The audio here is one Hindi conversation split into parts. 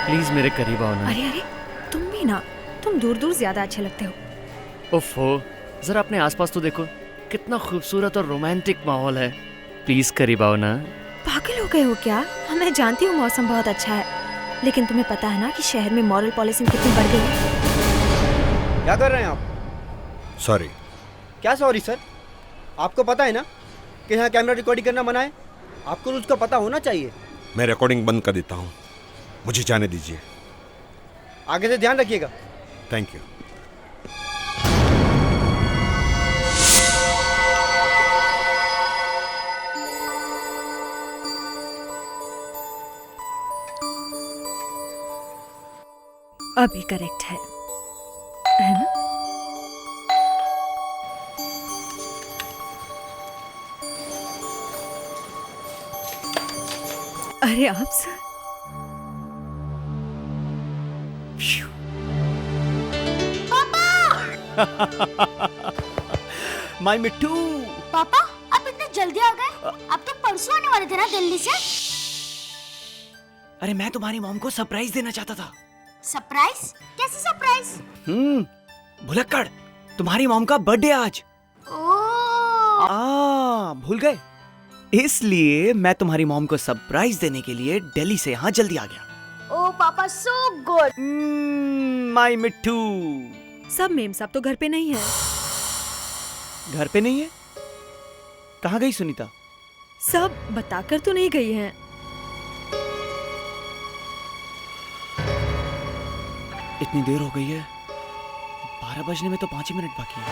प्लीज मेरे करीब आओ ना। अरे अरे, तुम भी ना, तुम दूर दूर ज्यादा अच्छे लगते हो। ओफो, जरा अपने आसपास तो देखो, कितना खूबसूरत और रोमांटिक माहौल है। प्लीज करीब आओ ना। पागल हो गए हो क्या? हाँ, मैं जानती हूँ मौसम बहुत अच्छा है, लेकिन तुम्हें पता है ना कि शहर में मॉरल पॉलिसिंग कितनी बढ़ गई है। क्या कर रहे हैं आप? सॉरी। क्या सॉरी सर? आपको पता है ना कि यहाँ कैमरा रिकॉर्डिंग करना मना है? आपको रूल्स का पता होना चाहिए। मैं रिकॉर्डिंग बंद कर देता हूँ, मुझे जाने दीजिए। आगे से ध्यान रखिएगा। Thank you. अभी करेक्ट है ना? अरे आप सर, माय मिट्टू। पापा, आप इतने जल्दी आ गए? अब तो परसों आने वाले थे ना दिल्ली से। अरे मैं तुम्हारी मॉम को सरप्राइज देना चाहता था। सरप्राइज? कैसे सरप्राइज? भुलक्कड़, तुम्हारी मॉम का बर्थडे आज। ओह, भूल गए? इसलिए मैं तुम्हारी मॉम को सरप्राइज देने के लिए दिल्ली से यहाँ जल्दी आ गया। ओह पापा, सो गुड। माय मिट्टू। सब मेम साहब तो घर पे नहीं है। घर पे नहीं है? कहाँ गई सुनीता? सब बताकर तो नहीं गई हैं। इतनी देर हो गई है, 12 बजने में तो 5 ही मिनट बाकी है।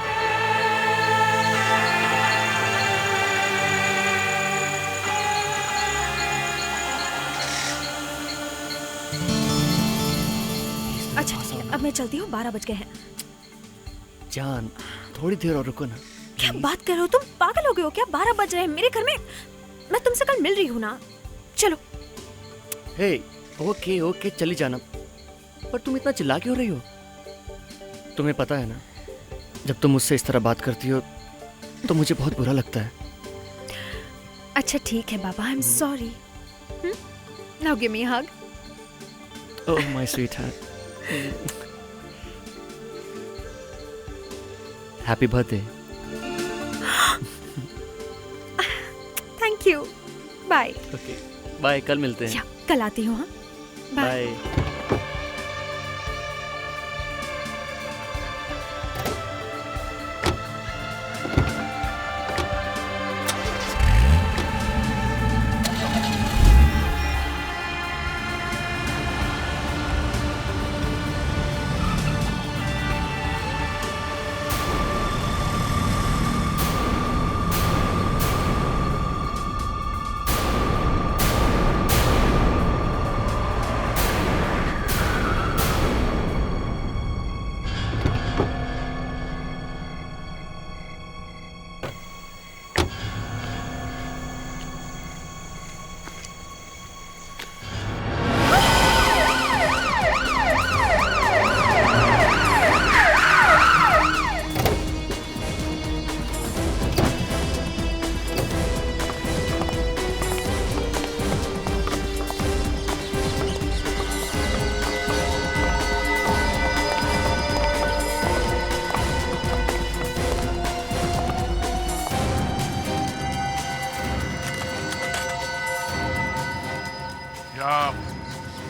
अच्छा ठीक है, अब मैं चलती हूँ, 12 बज गए हैं। जान, थोड़ी देर और रुको ना। क्या बात कर रहे हो तुम? पागल हो गए हो क्या? 12 बज रहे हैं मेरे घर में। मैं तुमसे कल मिल रही हूँ ना। चलो। हे, ओके ओके, चली जाना। पर तुम इतना चिल्ला क्यों रही हो? तुम्हें पता है ना, जब तुम मुझसे इस तरह बात करती हो तो मुझे बहुत बुरा लगता है। अच्छा ठीक है बाबा, I am sorry. Now give me a hug. Oh my sweet heart. Happy birthday. Thank you. Bye. Okay bye, कल मिलते हैं। कल आती हूँ। हाँ, बाय। बाय।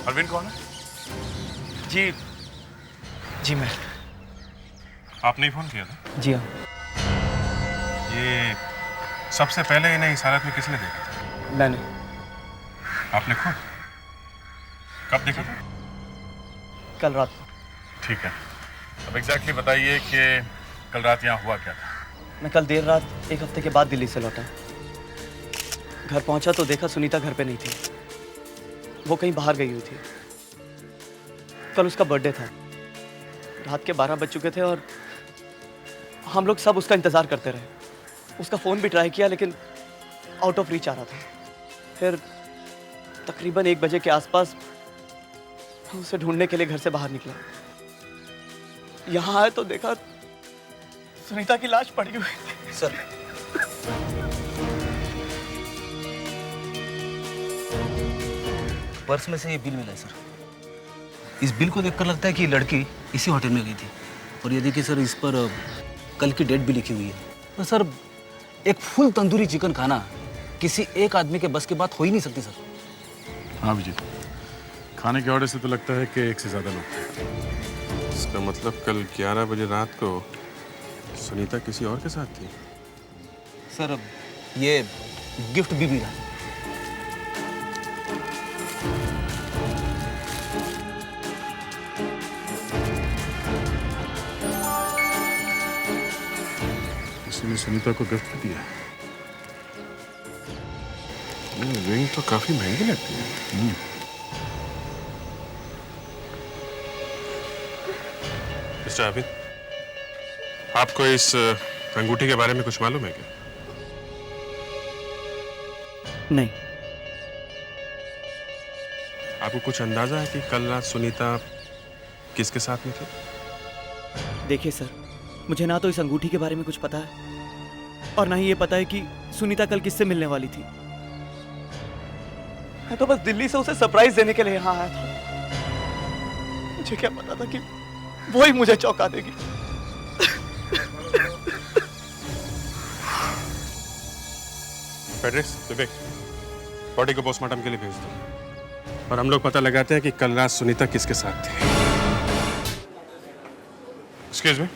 अरविंद कौन है? जी मैं। आपने ही फोन किया था? जी हाँ। ये सबसे पहले इन्हें इस हालत में किसने देखा था? मैंने। आपने खुद? कब देखा था? कल रात। ठीक है, अब एग्जैक्टली बताइए कि कल रात यहाँ हुआ क्या था? मैं कल देर रात 1 हफ्ते के बाद दिल्ली से लौटा। घर पहुंचा तो देखा सुनीता घर पे नहीं थी, वो कहीं बाहर गई हुई थी। कल उसका बर्थडे था, रात के 12 बज चुके थे और हम लोग सब उसका इंतजार करते रहे। उसका फोन भी ट्राई किया लेकिन आउट ऑफ रीच आ रहा था। फिर तकरीबन 1 बजे के आसपास उसे ढूंढने के लिए घर से बाहर निकला। यहाँ आए तो देखा सुनीता की लाश पड़ी हुई थी। सर, पर्स में से ये बिल मिला है सर। इस बिल को देखकर लगता है कि ये लड़की इसी होटल में गई थी। और ये देखिए सर, इस पर कल की डेट भी लिखी हुई है। तो सर, एक फुल तंदूरी चिकन खाना किसी एक आदमी के बस की बात हो ही नहीं सकती सर। हाँ अभिजीत, खाने के ऑर्डर से तो लगता है कि एक से ज़्यादा लोग थे। इसका मतलब कल 11 बजे रात को सुनीता किसी और के साथ थी। सर, ये गिफ्ट भी मिला। किसी ने सुनीता को गिफ्ट दिया है। ये रिंग तो काफी महंगी लगती है। मिस्टर आबिद, आपको इस अंगूठी के बारे में कुछ मालूम है क्या? नहीं। आपको कुछ अंदाजा है कि कल रात सुनीता किसके साथ में थी? देखिए सर, मुझे ना तो इस अंगूठी के बारे में कुछ पता है और ना ही ये पता है कि सुनीता कल किससे मिलने वाली थी। मैं तो बस दिल्ली से उसे सरप्राइज देने के लिए यहाँ आया था। मुझे क्या पता था कि वो ही मुझे चौंका देगी। फेडरिक्स, विवेक, बॉडी को पोस्टमार्टम के लिए भेज दो। और हम लोग पता लगाते हैं कि कल रात सुनीता किसके साथ थी। एक्सक्यूज मी,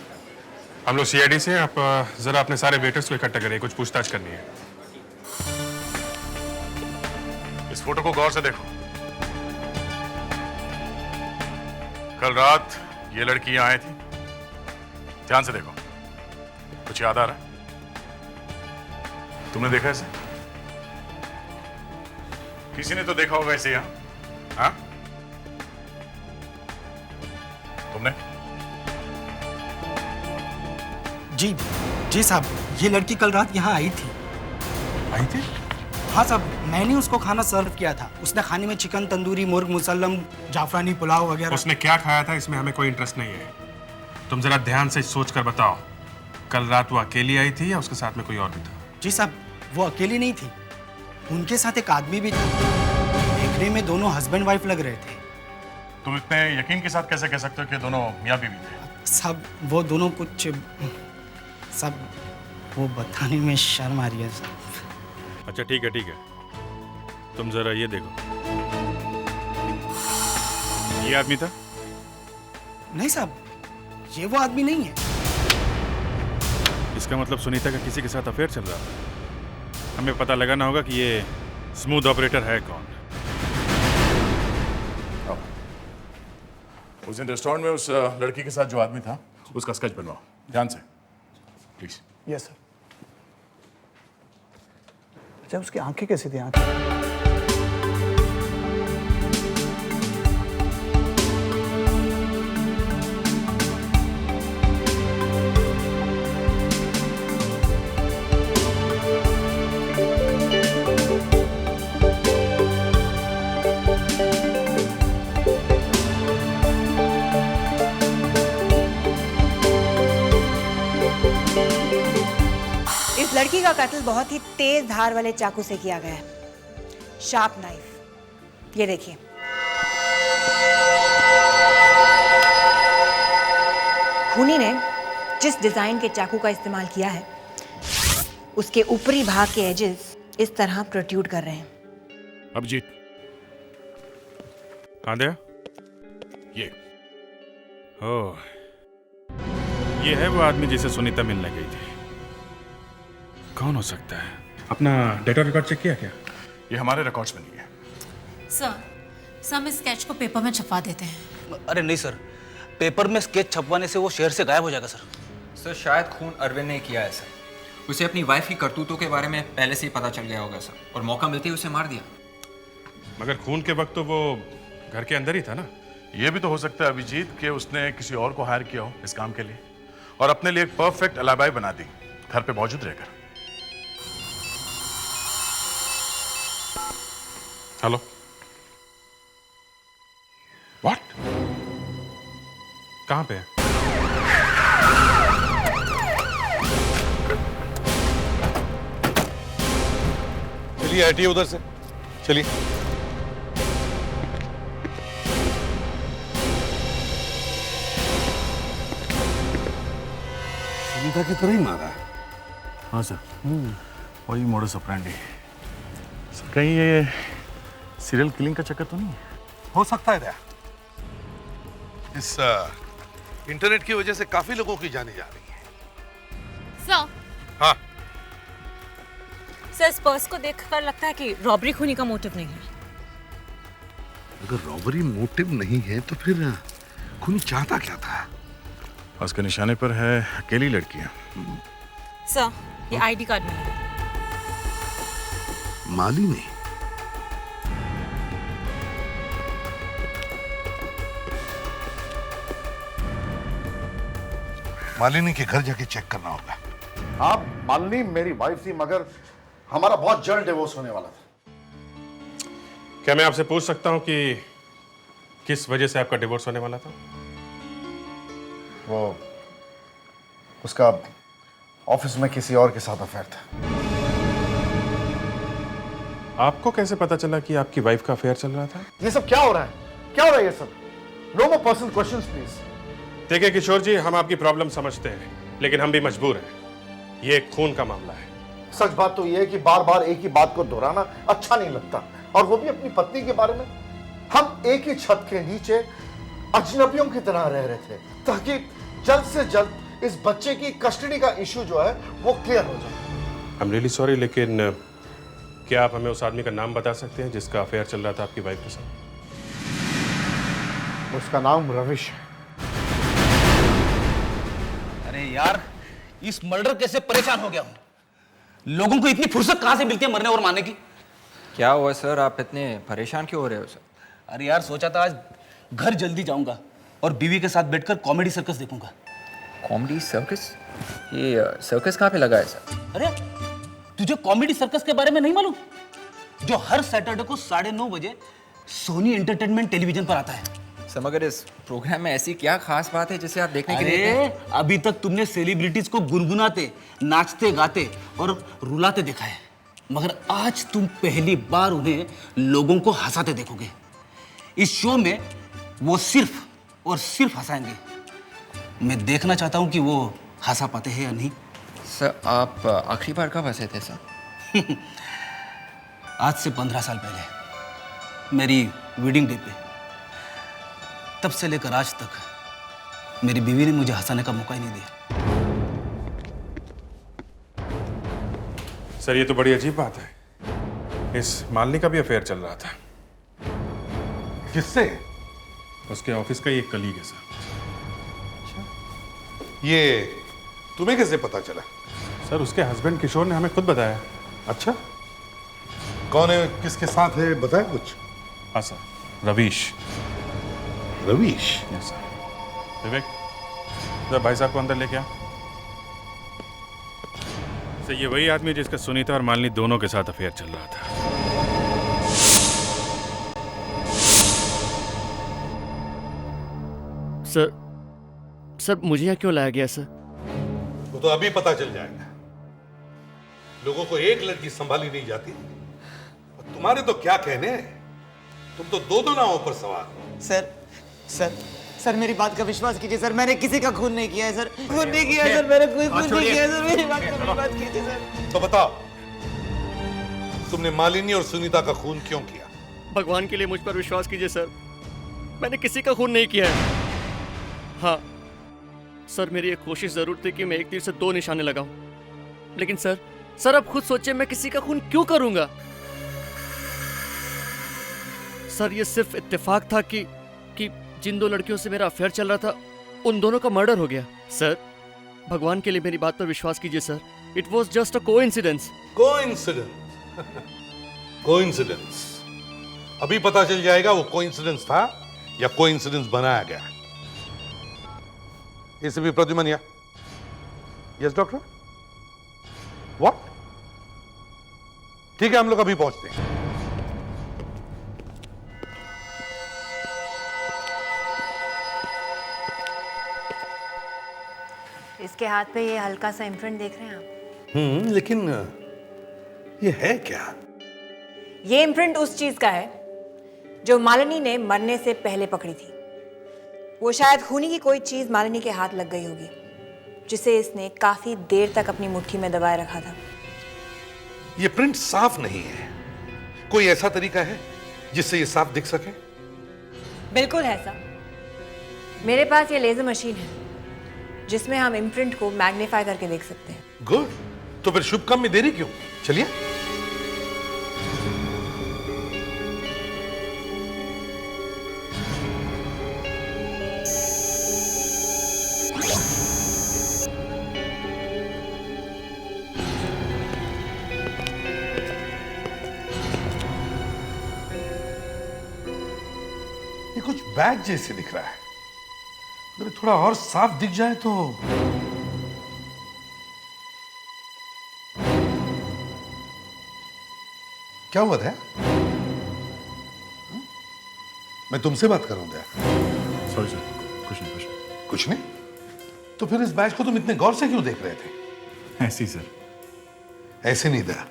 हम लोग सीआईडी से। आप जरा अपने सारे वेटर्स को इकट्ठा करिए, कुछ पूछताछ करनी है। इस फोटो को गौर से देखो। कल रात ये लड़की यहाँ आई थी। ध्यान से देखो, कुछ याद आ रहा है? तुमने देखा इसे? किसी ने तो देखा होगा इसे यहाँ। हाँ, तुमने? जी साहब, ये लड़की कल रात यहाँ आई थी। आई थी? हाँ साहब, मैंने उसको खाना सर्व किया था। उसने खाने में चिकन तंदूरी, मुर्ग मुसल्लम, जाफरानी पुलाव वगैरह। उसने क्या खाया था इसमें हमें कोई इंटरेस्ट नहीं है। तुम जरा ध्यान से सोच कर बताओ, कल रात वो अकेली आई थी या उसके साथ में कोई और भी था? जी साहब, वो अकेली नहीं थी, उनके साथ एक आदमी भी था। देखने में दोनों हस्बैंड वाइफ लग रहे थे। तुम इतने यकीन के साथ कैसे कह सकते हो कि दोनों मियाँ बीवी थे? सब वो दोनों कुछ सब वो बताने में शर्म आ रही है साहब। अच्छा ठीक है, तुम जरा ये देखो। ये आदमी था? नहीं साहब, ये वो आदमी नहीं है। इसका मतलब सुनीता का किसी के साथ अफेयर चल रहा था। हमें पता लगाना होगा कि ये स्मूथ ऑपरेटर है कौन। उस दिन रेस्टोरेंट में उस लड़की के साथ जो आदमी था, उसका स्केच बनवाओ ध्यान से, प्लीज। Yes sir. अच्छा, उसकी आंखें कैसी थी? आंखें लड़की का कत्ल बहुत ही तेज धार वाले चाकू से किया गया है, शार्प नाइफ। ये देखिए, खूनी ने जिस डिजाइन के चाकू का इस्तेमाल किया है, उसके ऊपरी भाग के एजेस इस तरह प्रोट्रूड कर रहे हैं। अभिजीत, कहां गया? ये ये है वो आदमी जिसे सुनीता मिलने गई थी। कौन हो सकता है? अपना डेटा रिकॉर्ड चेक किया क्या? ये हमारे रिकॉर्ड्स में नहीं है। सर, हम इस स्केच को पेपर में छपवा देते हैं। अरे नहीं सर, पेपर में स्केच छपवाने से वो शहर से गायब हो जाएगा सर। सर, शायद खून अरविंद ने किया है सर। उसे अपनी वाइफ की करतूतों के बारे में पहले से ही पता चल गया होगा सर, और मौका मिलते ही उसे मार दिया। मगर खून के वक्त तो वो घर के अंदर ही था ना। ये भी तो हो सकता है अभिजीत कि उसने किसी और को हायर किया हो इस काम के लिए और अपने लिए एक परफेक्ट अलाबाई बना दी, घर पे मौजूद रहकर। Hello, what? कहां पे है? चलिए हटिए उधर से, चलिए। सुनीता की तरह ही मारा है। हाँ सर, वही मोडस ऑपरेंडी। सर कहीं ये सीरियल किलिंग का चक्कर तो नहीं है? हो सकता है। इस इंटरनेट की वजह से काफी लोगों की जाने जा रही है। सर, हाँ सर इस पर्स को देखकर लगता है कि रॉबरी खूनी का मोटिव नहीं है। अगर रॉबरी मोटिव नहीं है तो फिर खूनी चाहता क्या था? उसके निशाने पर है अकेली लड़कियां। सर, ये आईडी कार्ड मिला। मालिनी। मालिनी के घर जाके चेक करना होगा। हाँ मालिनी मेरी वाइफ थी, मगर हमारा बहुत जल्द डिवोर्स होने वाला था। क्या मैं आपसे पूछ सकता हूं कि किस वजह से आपका डिवोर्स होने वाला था? वो उसका ऑफिस में किसी और के साथ अफेयर था। आपको कैसे पता चला कि आपकी वाइफ का अफेयर चल रहा था? ये सब क्या हो रहा है? क्या हो रहा है ये सब? No more personal questions please. देखिए किशोर जी, हम आपकी प्रॉब्लम समझते हैं, लेकिन हम भी मजबूर हैं। ये एक खून का मामला है। सच बात तो ये है कि बार बार एक ही बात को दोहराना अच्छा नहीं लगता, और वो भी अपनी पत्नी के बारे में। हम एक ही छत के नीचे अजनबियों की तरह रह रहे थे, ताकि जल्द से जल्द इस बच्चे की कस्टडी का इशू जो है वो क्लियर हो जाए। आई एम रियली सॉरी, लेकिन क्या आप हमें उस आदमी का नाम बता सकते हैं जिसका अफेयर चल रहा था आपकी वाइफ के साथ? उसका नाम रविश है। अरे यार, इस मर्डर केस से परेशान हो गया हूं। लोगों को इतनी फुर्सत कहां से मिलती है मरने और मारने की? क्या हुआ सर, आप इतने परेशान क्यों हो रहे हो सर? अरे यार, सोचा था आज घर जल्दी जाऊंगा और बीवी के साथ बैठकर कॉमेडी सर्कस देखूंगा। Comedy circus? ये सर्कस कहाँ पे लगा है सर? अरे तुझे कॉमेडी सर्कस के बारे में नहीं मालूम? जो हर सैटरडे को 9:30 बजे सोनी एंटरटेनमेंट टेलीविजन पर आता है। सर मगर इस प्रोग्राम में ऐसी क्या खास बात है जिसे आप देखने के लिए? अरे अभी तक तुमने सेलिब्रिटीज को गुनगुनाते, नाचते गाते और रुलाते देखा है, मगर आज तुम पहली बार उन्हें लोगों को हंसाते देखोगे। इस शो में वो सिर्फ और सिर्फ हंसाएंगे। मैं देखना चाहता हूं कि वो हंसा पाते हैं या नहीं। सर आप आखिरी बार कब हंसे थे सर? आज से 15 साल पहले मेरी वेडिंग डे पे। तब से लेकर आज तक मेरी बीवी ने मुझे हंसाने का मौका ही नहीं दिया। सर ये तो बड़ी अजीब बात है। इस मालिनी का भी अफेयर चल रहा था। किससे? उसके ऑफिस का ही एक कलीग है सर। ये तुम्हें कैसे पता चला? सर उसके हस्बैंड किशोर ने हमें खुद बताया। अच्छा, कौन है, किसके साथ है, बताया कुछ? हाँ sir, Ravish. Ravish? Yes sir. Vivek, जरा भाई साहब को अंदर लेके आ। सर ये वही आदमी जिसका सुनीता और मालिनी दोनों के साथ अफेयर चल रहा था। सर मुझे यहाँ क्यों लाया गया सर? वो तो अभी पता चल जाएगा। लोगों को एक लड़की संभाली नहीं जाती, और तुम्हारे तो क्या कहने हैं, तुम तो दो नावों पर सवार हो। सर सर सर मेरी बात का विश्वास कीजिए सर, मैंने किसी का खून नहीं किया है सर। खून नहीं किया है सर, मैंने कोई खून नहीं किया है सर। मेरी बात का विश्वास कीजिए सर। तो बताओ, तुमने मालिनी और सुनीता का खून क्यों किया? भगवान के लिए मुझ पर विश्वास कीजिए सर, मैंने किसी का खून नहीं किया है। हाँ सर, मेरी एक कोशिश जरूर थी कि मैं एक तीर से 2 निशाने लगाऊं, लेकिन सर अब खुद सोचिए मैं किसी का खून क्यों करूंगा? सर ये सिर्फ इत्तेफाक था कि जिन 2 लड़कियों से मेरा अफेयर चल रहा था उन दोनों का मर्डर हो गया। सर भगवान के लिए मेरी बात पर विश्वास कीजिए sir, it was just a coincidence. Coincidence? अभी पता चल जाएगा वो कोइंसिडेंस था या कोइंसिडेंस बनाया गया। इसे भी प्रद्युमन या? Yes doctor? व्हाट? ठीक है, हम लोग अभी पहुंचते हैं। इसके हाथ पे ये हल्का सा इम्प्रिंट देख रहे हैं आप? लेकिन ये है क्या? ये इम्प्रिंट उस चीज का है जो मालिनी ने मरने से पहले पकड़ी थी। वो शायद खूनी की कोई चीज मालिनी के हाथ लग गई होगी, जिसे इसने काफी देर तक अपनी मुट्ठी में दबाए रखा था। ये प्रिंट साफ नहीं है। कोई ऐसा तरीका है जिससे ये साफ दिख सके? बिल्कुल है सर। मेरे पास ये लेजर मशीन है जिसमें हम इम्प्रिंट को मैग्नीफाई करके देख सकते हैं। गुड, तो फिर शुभ काम में देरी क्यों? चलिए। ये कुछ बैग जैसे दिख रहा है, अगर थोड़ा और साफ दिख जाए तो। क्या हुआ दया? मैं तुमसे बात कर रहा हूं दया। सॉरी सर, कुछ नहीं। कुछ नहीं? तो फिर इस बैच को तुम इतने गौर से क्यों देख रहे थे? ऐसे ही सर। ऐसे नहीं दया,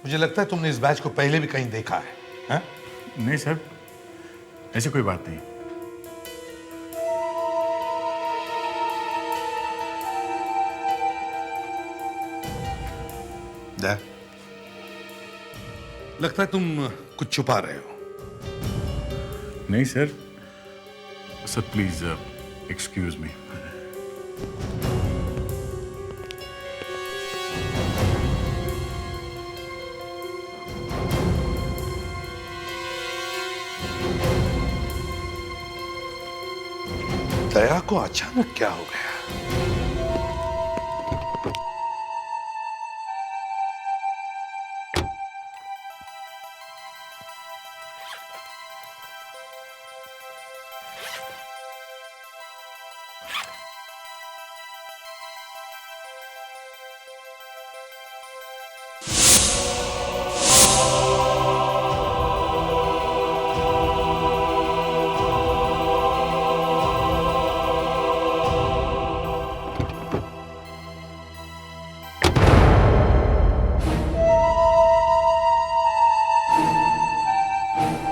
मुझे लगता है तुमने इस बैच को पहले भी कहीं देखा है, हैं? नहीं सर, ऐसी कोई बात नहीं। दया, लगता है तुम कुछ छुपा रहे हो। नहीं sir. Sir please excuse me. Daya को अचानक क्या हो गया?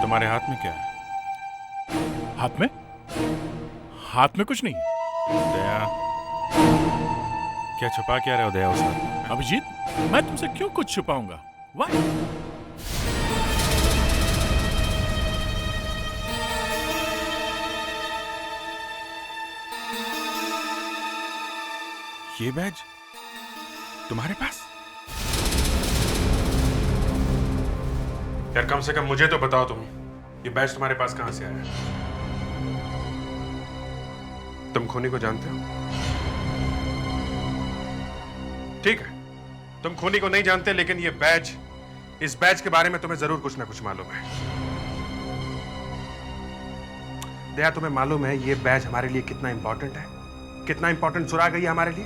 तुम्हारे हाथ में क्या है? हाथ में? हाथ में कुछ नहीं। दया, क्या छुपा क्या रहे हो दया उस हाथ में? अभिजीत, मैं तुमसे क्यों कुछ छुपाऊंगा? Why? ये बैज तुम्हारे पास? यार कम से कम मुझे तो बताओ तुम, ये बैज तुम्हारे पास कहां से आया? तुम खूनी को जानते हो? ठीक है, तुम खूनी को नहीं जानते, लेकिन ये बैज, इस बैज के बारे में तुम्हें जरूर कुछ ना कुछ मालूम है। दया, तुम्हें मालूम है ये बैज हमारे लिए कितना इंपॉर्टेंट है? कितना इंपॉर्टेंट सुराग है ये हमारे लिए?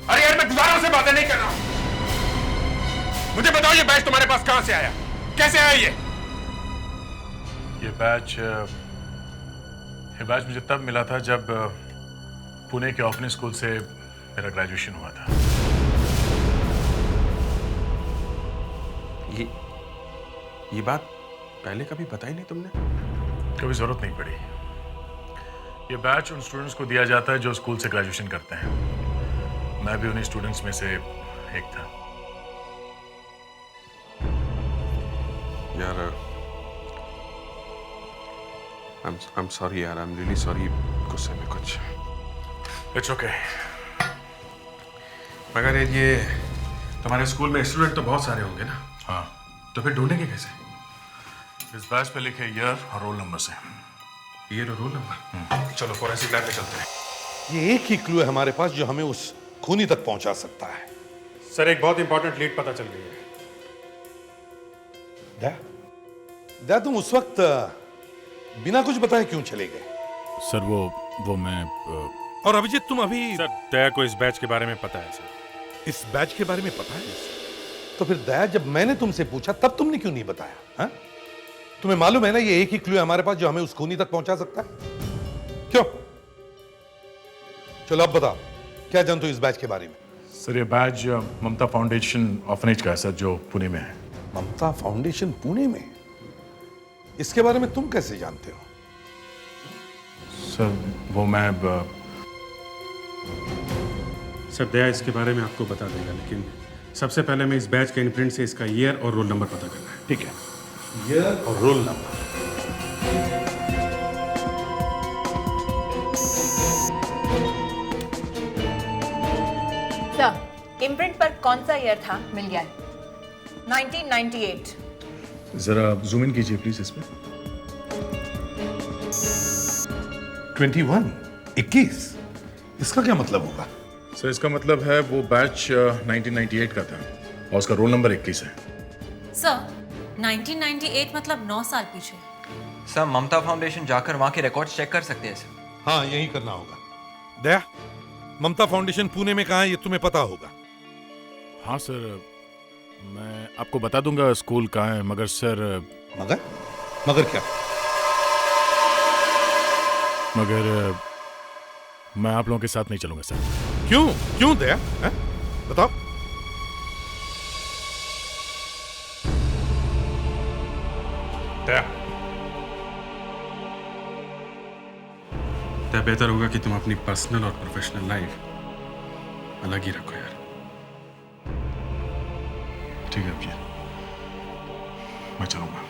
अरे यार, मैं दोबारा से बातें नहीं कर रहा हूं। मुझे बताओ ये बैच तुम्हारे पास कहां से आया? कैसे आया ये बैच मुझे तब मिला था जब पुणे के ऑफनी स्कूल से मेरा ग्रेजुएशन हुआ था। ये बात पहले कभी बताई नहीं तुमने? कभी जरूरत नहीं पड़ी। ये बैच उन स्टूडेंट्स को दिया जाता है जो स्कूल से ग्रेजुएशन करते हैं। मैं भी उन्हीं स्टूडेंट्स में से एक था। यार, I'm sorry यार, I'm really sorry। गुस्से में कुछ। It's okay। मगर ये तुम्हारे स्कूल में स्टूडेंट तो बहुत सारे होंगे ना? हाँ। तो फिर ढूंढेंगे कैसे? इस बैच पे लिखे ईयर और रोल नंबर से। ईयर और रोल नंबर? चलो फोरेंसिक लैब में चलते हैं। ये एक ही क्लू है हमारे पास जो हमें उस खूनी तक पहुंचा सकता है। सर, एक बहुत इंपॉर्टेंट लीड पता चल गई है। दया, तुम उस वक्त बिना कुछ बताए क्यों चले गए? सर वो मैं और अभिजीत, तुम अभी? सर, दया को इस बैच के बारे में पता है सर। इस बैच के बारे में पता है? तो फिर दया, जब मैंने तुमसे पूछा तब तुमने क्यों नहीं बताया? हा? तुम्हें मालूम है ना ये एक ही क्लू है हमारे पास जो हमें उस खूनी तक पहुंचा सकता है। क्यों? चलो अब बताओ, क्या जानते हो इस बैच के बारे में? सर, ये बैच ममता फाउंडेशन ऑर्फनेज का है सर, जो पुणे में है। ममता फाउंडेशन पुणे में? इसके बारे में तुम कैसे जानते हो? सर, वो मैं सर दया इसके बारे में आपको बता देगा, लेकिन सबसे पहले मैं इस बैच के इनप्रिंट से इसका ईयर और रोल नंबर पता करना है। ठीक है, ईयर और रोल नंबर। सर, इम्प्रिंट पर कौन सा ईयर था मिल गया है। 1998। जरा जूम इन कीजिए प्लीज इसमें। 21 इसका क्या मतलब होगा? सर इसका मतलब है वो बैच 1998 का था और उसका रोल नंबर 21 है। सर 1998 मतलब 9 साल पीछे। सर ममता फाउंडेशन जाकर वहाँ के रिकॉर्ड्स चेक कर सकते हैं सर। हाँ यही करना होगा। दया, ममता फाउंडेशन पुणे में कहाँ है ये तुम्हें पता होगा? हाँ सर, मैं आपको बता दूंगा स्कूल कहाँ है, मगर सर। मगर क्या? मगर मैं आप लोगों के साथ नहीं चलूंगा सर। क्यों दया? बताओ। दया, बेहतर होगा कि तुम अपनी पर्सनल और प्रोफेशनल लाइफ अलग ही रखो यार। ठीक है भैया, मैं चलूंगा।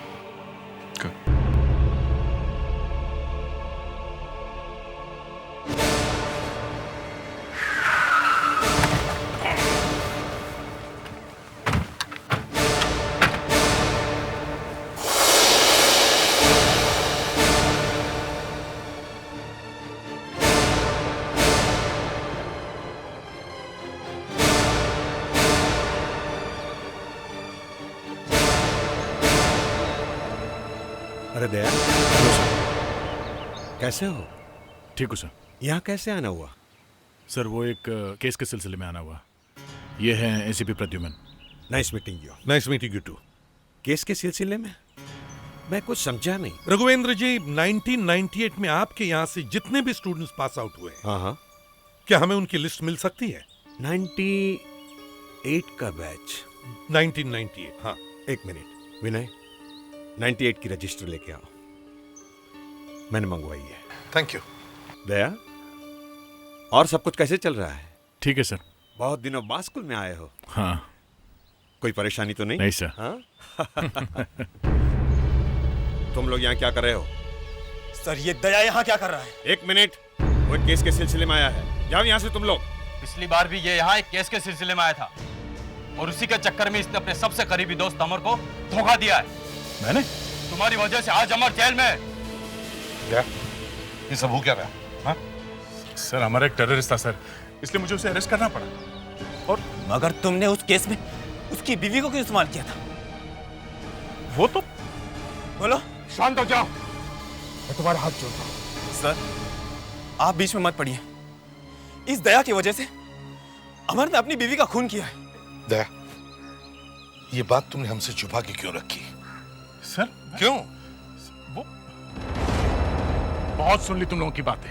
अरे दया, कैसे हो? ठीक हूँ सर। यहाँ कैसे आना हुआ? सर वो एक केस के सिलसिले में आना हुआ। ये है ACP Pradyuman. Nice meeting you. Nice meeting you too. Case के सिलसिले में? मैं कुछ समझा नहीं। रघुवेंद्र जी, 1998 में आपके यहाँ से जितने भी स्टूडेंट्स पास आउट हुए हैं, हाँ, क्या हमें उनकी लिस्ट मिल सकती है? 98 का बैच। 1998। हाँ, एक मिनट विनय, 98 की रजिस्टर लेके आओ। मैंने मंगवाई है। Thank you. दया, और सब कुछ कैसे चल रहा है? ठीक है सर। बहुत दिनों बाद स्कूल में आए हो। हाँ। कोई परेशानी तो नहीं? नहीं सर। हाँ? तुम लोग यहाँ क्या कर रहे हो? सर ये दया यहाँ क्या कर रहा है? एक मिनट, वो एक केस के सिलसिले में आया है। जाओ यहाँ से तुम लोग। पिछली बार भी ये यहाँ एक केस के सिलसिले में आया था और उसी के चक्कर में इसने अपने सबसे करीबी दोस्त अमर को धोखा दिया है। मैंने? तुम्हारी वजह से आज अमर जेल में है। क्या ये सब हो क्या रहा? हाँ? सर अमर एक टेररिस्ट था सर, इसलिए मुझे उसे अरेस्ट करना पड़ा। और मगर तुमने उस केस में उसकी बीवी को क्यों इस्तेमाल किया था? वो तो बोलो। शांत हो जाओ, मैं तुम्हारा हाथ जोड़ता हूं। सर आप बीच में मत पड़िए। इस दया की वजह से अमर ने अपनी बीवी का खून किया है। दया, ये बात तुमने हमसे छुपा के क्यों रखी? सर क्यों? वो बहुत सुन ली तुम लोगों की बातें,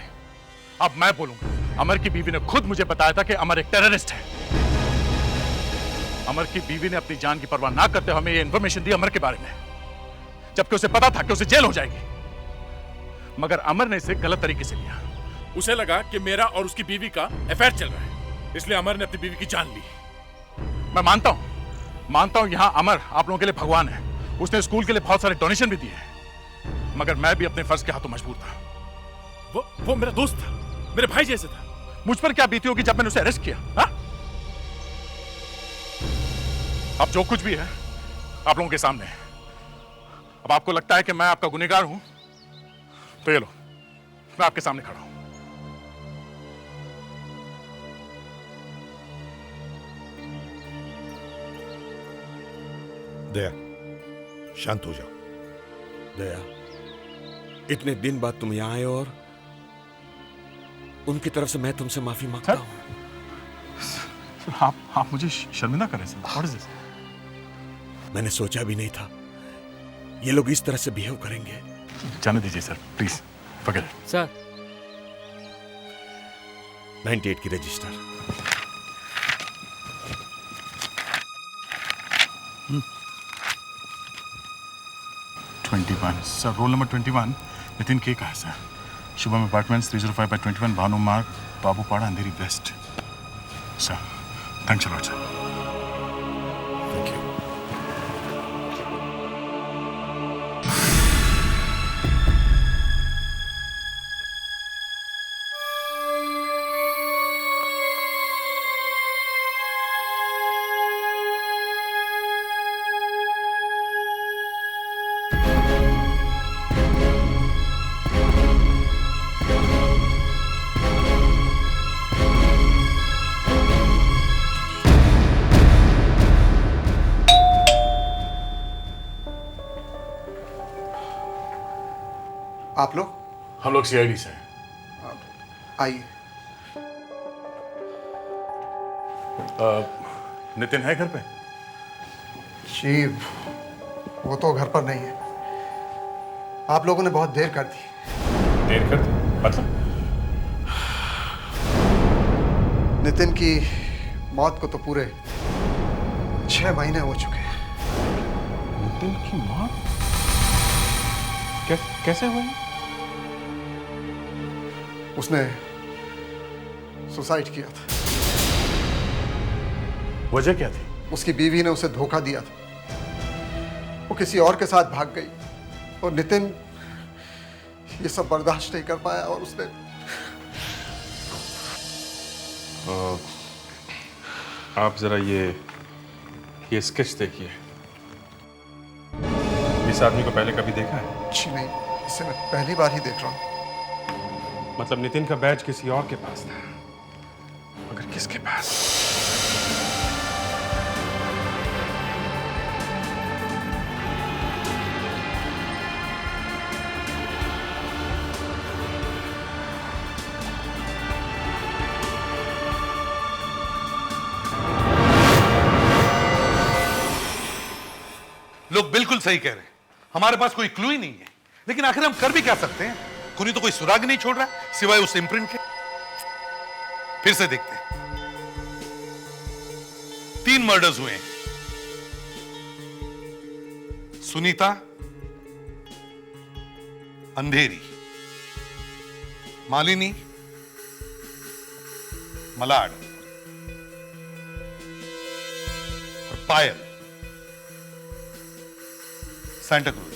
अब मैं बोलूंगा। अमर की बीवी ने खुद मुझे बताया था कि अमर एक टेररिस्ट है। अमर की बीवी ने अपनी जान की परवाह ना करते हुए हमें ये इंफॉर्मेशन दी अमर के बारे में, जबकि उसे पता था कि उसे जेल हो जाएगी। मगर अमर ने इसे गलत तरीके से लिया। उसे लगा कि मेरा और उसकी बीवी का अफेयर चल रहा है, इसलिए अमर ने अपनी बीवी की जान ली। मैं मानता हूं यहां अमर आप लोगों के लिए भगवान है। उसने स्कूल के लिए बहुत सारे डोनेशन भी दिए हैं, मगर मैं भी अपने फर्ज के हाथों मजबूर था। वो मेरा दोस्त था, मेरे भाई जैसे था। मुझ पर क्या बीती होगी जब मैंने उसे अरेस्ट किया? हा? अब जो कुछ भी है आप लोगों के सामने है। अब आपको लगता है कि मैं आपका गुनहगार हूं, तो ये लो, मैं आपके सामने खड़ा हूं। दया, शांत हो जाओ। दया, इतने दिन बाद तुम यहाँ आए और उनकी तरफ से मैं तुमसे माफी मांगता हूँ। आप मुझे शर्मिंदा करें सर। What is this? मैंने सोचा भी नहीं था ये लोग इस तरह से बिहेव करेंगे। जाने दीजिए sir, please forget it। Sir 98 की register. 21 sir, roll number 21 Nitin के का है sir. Shubham apartments 305/21 Bhanu Marg Babupada Andheri west. Sir thanks a lot sir. Thank you. आप लोग? हम लोग सीआईडी से हैं। आइए। नितिन है घर पे? जी वो तो घर पर नहीं है। आप लोगों ने बहुत देर कर दी। देर कर दी मतलब? नितिन की मौत को तो पूरे 6 महीने हो चुके हैं। नितिन की मौत कैसे हुई? उसने सुसाइड किया था। वजह क्या थी? उसकी बीवी ने उसे धोखा दिया था। वो किसी और के साथ भाग गई और नितिन ये सब बर्दाश्त नहीं कर पाया और उसने आप जरा ये स्केच देखिए। इस आदमी को पहले कभी देखा है? जी नहीं, इसे मैं पहली बार ही देख रहा हूँ। मतलब नितिन का बैज किसी और के पास था, मगर किसके पास? लोग बिल्कुल सही कह रहे हैं, हमारे पास कोई क्लू ही नहीं है, लेकिन आखिर हम कर भी क्या सकते हैं? खूनी तो कोई सुराग नहीं छोड़ रहा सिवाय उस इम्प्रिंट के। फिर से देखते हैं। 3 मर्डर्स हुए हैं। सुनीता, अंधेरी, मालिनी, मलाड और पायल, सांता क्रूज।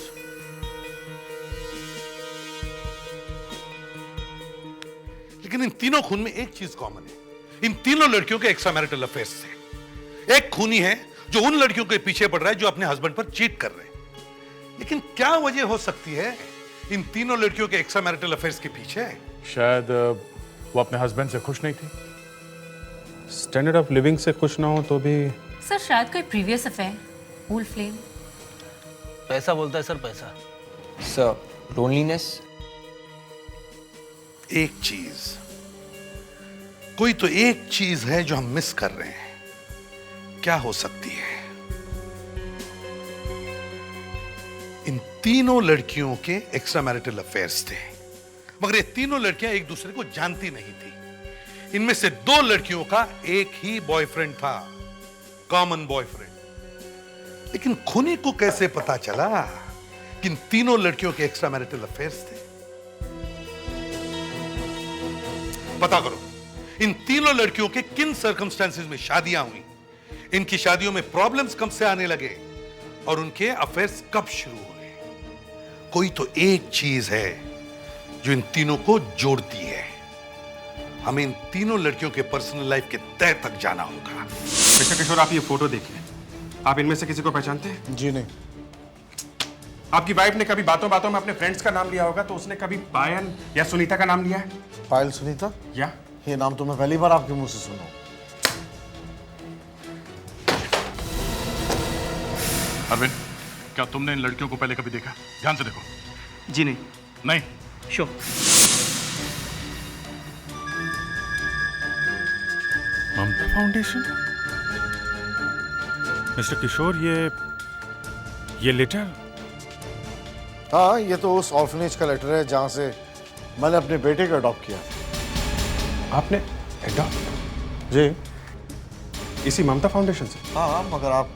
लेकिन इन तीनों खून में एक चीज कॉमन है। इन तीनों लड़कियों के एक्स्ट्रा मैरिटल अफेयर्स थे। एक खूनी है जो उन लड़कियों के पीछे पड़ रहा है जो अपने हस्बैंड पर चीट कर रहे हैं। लेकिन क्या वजह हो सकती है इन तीनों लड़कियों के एक्स्ट्रा मैरिटल अफेयर्स के पीछे? शायद वो अपने हस्बैंड से खुश नहीं थी। स्टैंडर्ड ऑफ लिविंग से खुश ना हो तो भी सर शायद कोई प्रीवियस अफेयर, ओल्ड फ्लेम। पैसा बोलता है सर, पैसा। Sir loneliness. एक चीज, कोई तो एक चीज है जो हम मिस कर रहे हैं। क्या हो सकती है? इन तीनों लड़कियों के एक्स्ट्रा मैरिटल अफेयर्स थे, मगर ये तीनों लड़कियां एक दूसरे को जानती नहीं थी। इनमें से 2 लड़कियों का एक ही बॉयफ्रेंड था, कॉमन बॉयफ्रेंड। लेकिन खूनी को कैसे पता चला कि इन तीनों लड़कियों के एक्स्ट्रा मैरिटल अफेयर्स थे? पता करो इन तीनों लड़कियों के किन सर्कमस्टेंसेस में शादियां हुई, इनकी शादियों में प्रॉब्लम्स कब से आने लगे और उनके अफेयर्स कब शुरू हुए। कोई तो एक चीज है जो इन तीनों को जोड़ती है। हमें इन तीनों लड़कियों के पर्सनल लाइफ के तह तक जाना होगा। मिस्टर किशोर, आप ये फोटो देखिए। आप इनमें से किसी को पहचानते हैं? जी नहीं। आपकी वाइफ ने कभी बातों बातों में अपने फ्रेंड्स का नाम लिया होगा, तो उसने कभी पायल या सुनीता का नाम लिया है? पायल सुनीता? या ये नाम तो मैं पहली बार आपके मुंह से सुना। अरविंद, क्या तुमने इन लड़कियों को पहले कभी देखा? ध्यान से देखो। जी नहीं। नहीं? श्योर। ममता फाउंडेशन? मिस्टर किशोर, ये लेटर? हाँ, ये तो उस ऑर्फनेज का लेटर है जहां से मैंने अपने बेटे को अडॉप्ट किया। आपने अडॉप्ट? जी। इसी ममता फाउंडेशन से? हाँ, मगर आप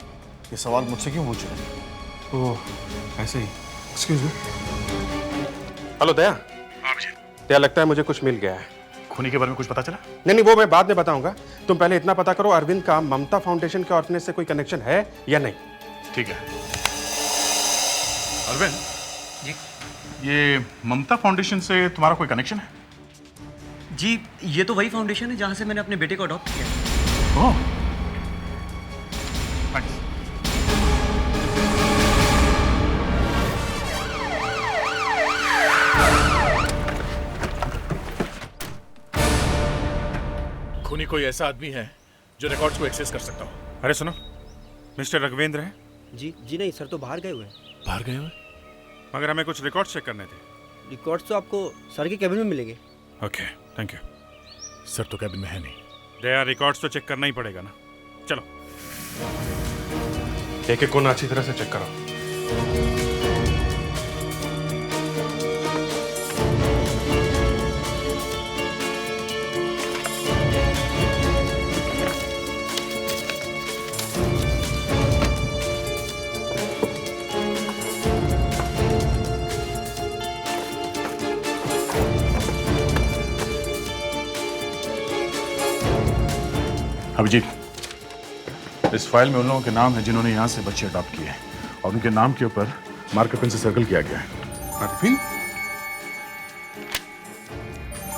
ये सवाल मुझसे क्यों पूछ रहे हैं? ओह, ऐसे ही। Excuse me. हेलो दया। या लगता है मुझे कुछ मिल गया है। खूनी के बारे में कुछ पता चला? नहीं, वो मैं बाद में बताऊंगा। तुम पहले इतना पता करो अरविंद का ममता फाउंडेशन के ऑर्फनेज से कोई कनेक्शन है या नहीं। ठीक है। अरविंद जी, ये ममता फाउंडेशन से तुम्हारा कोई कनेक्शन है? जी, ये तो वही फाउंडेशन है जहां से मैंने अपने बेटे को अडॉप्ट किया। ओह, थैंक्स। खूनी कोई ऐसा आदमी है जो रिकॉर्ड्स को एक्सेस कर सकता हो। अरे सुनो, मिस्टर रघवेंद्र है? जी नहीं सर, तो बाहर गए हुए हैं। बाहर गए हुए? मगर हमें कुछ रिकॉर्ड्स चेक करने थे। रिकॉर्ड्स तो आपको सर के कैबिन में मिलेंगे। Okay, thank you. सर तो कैबिन में है नहीं। दया, रिकॉर्ड्स तो चेक करना ही पड़ेगा ना। चलो, एक एक कोना अच्छी तरह से चेक करो। अभिजीत, इस फाइल में उन लोगों के नाम है जिन्होंने यहाँ से बच्चे अडॉप्ट किए हैं और उनके नाम के ऊपर मार्कर पेन से सर्कल किया गया है। अरविंद,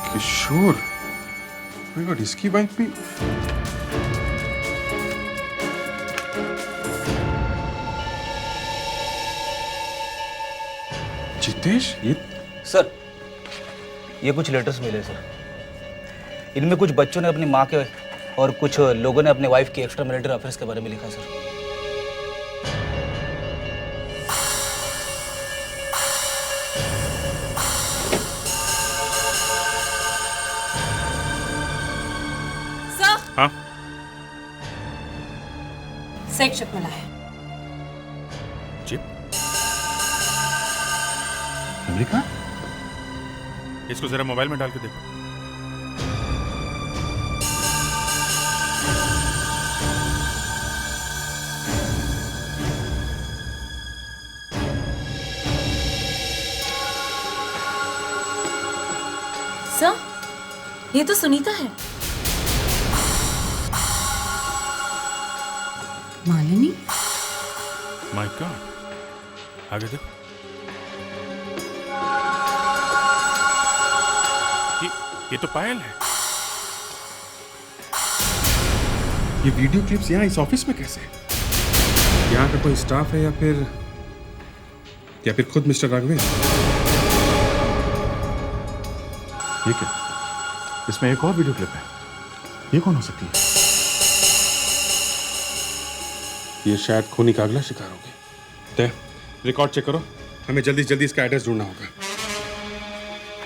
किशोर, माय गॉड, इसकी बाइक भी। जितेश, ये सर, ये कुछ लेटर्स मिले सर। इनमें कुछ बच्चों ने अपनी माँ के और कुछ लोगों ने अपने वाइफ की एक्स्ट्रा मैरिटल अफेयर्स के बारे में लिखा सर। सर, हाँ, सेक्स चिप मिला है। चिप? अमेरिका? इसको जरा मोबाइल में डाल के देखो। सर, ये तो सुनीता है। मालिनी? माय गॉड, आगे देखो। ये तो पायल है। ये वीडियो क्लिप्स यहाँ इस ऑफिस में कैसे? यहाँ का कोई स्टाफ है या फिर खुद मिस्टर राघवेंद्र? ये क्या? इसमें एक और वीडियो क्लिप है। ये कौन हो सकती है? ये शायद खूनी का अगला शिकार होगी। तय, रिकॉर्ड चेक करो, हमें जल्दी से जल्दी इसका एड्रेस ढूंढना होगा।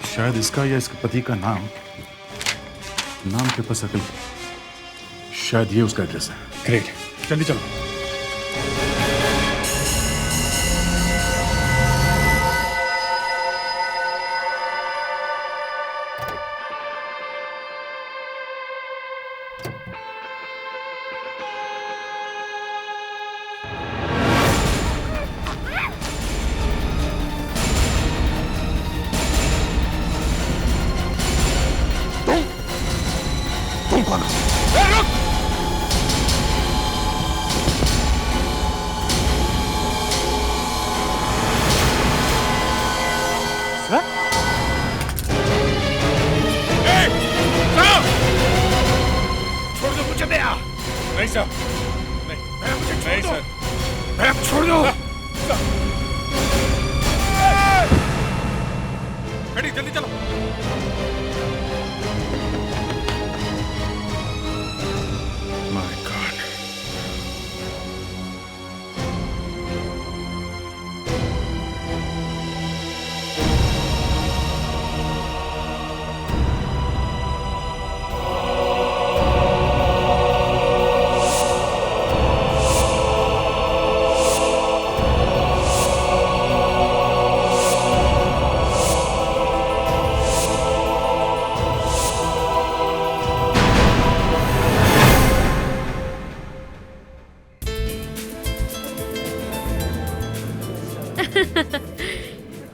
शायद इसका या इसके पति का नाम के ऊपर सर्कल, शायद ये उसका एड्रेस है। ग्रेट, जल्दी चलो। नहीं सर, नहीं सर, मैम छोड़ दो। बेटी जल्दी चलो। माय गॉड,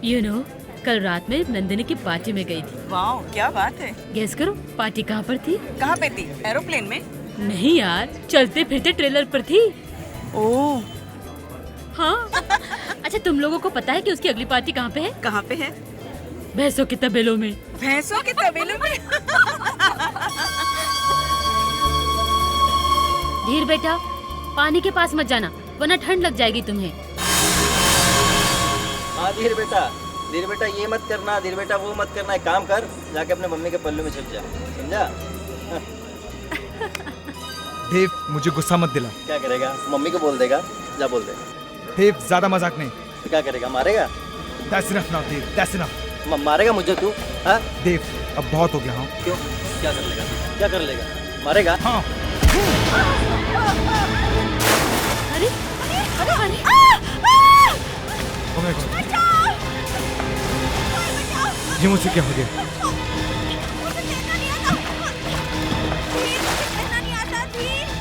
You know, कल रात में नंदिनी की पार्टी में गई थी। वाह, क्या बात है। गेस करो पार्टी कहाँ पर थी? कहाँ पे थी? एरोप्लेन में? नहीं यार, चलते फिरते ट्रेलर पर थी। ओह हाँ। अच्छा, तुम लोगों को पता है कि उसकी अगली पार्टी कहाँ पे है? कहाँ पे है? भैंसों के तबेलों में। भैंसों के तबेलों में? धीर बेटा, पानी के पास मत जाना वरना ठंड लग जाएगी तुम्हें। हाँ धीर बेटा ये मत करना, धीर बेटा वो मत करना। एक काम कर, जाके अपने मम्मी के पल्लू में छिप जा, समझा? देव, मुझे गुस्सा मत दिला। क्या करेगा? मम्मी को बोल देगा, जा बोल दे। देव, ज्यादा मजाक नहीं। तो क्या करेगा? मारेगा? That's enough now, Dev, that's enough। मारेगा मुझे तू? हाँ? देव, अब बहुत हो गया। हाँ। क्यों? क्या कर लेगा? क्या कर लेगा? मारेगा? हाँ। अरे अरे अरे Oh my God। ये मुझसे क्या हो गया?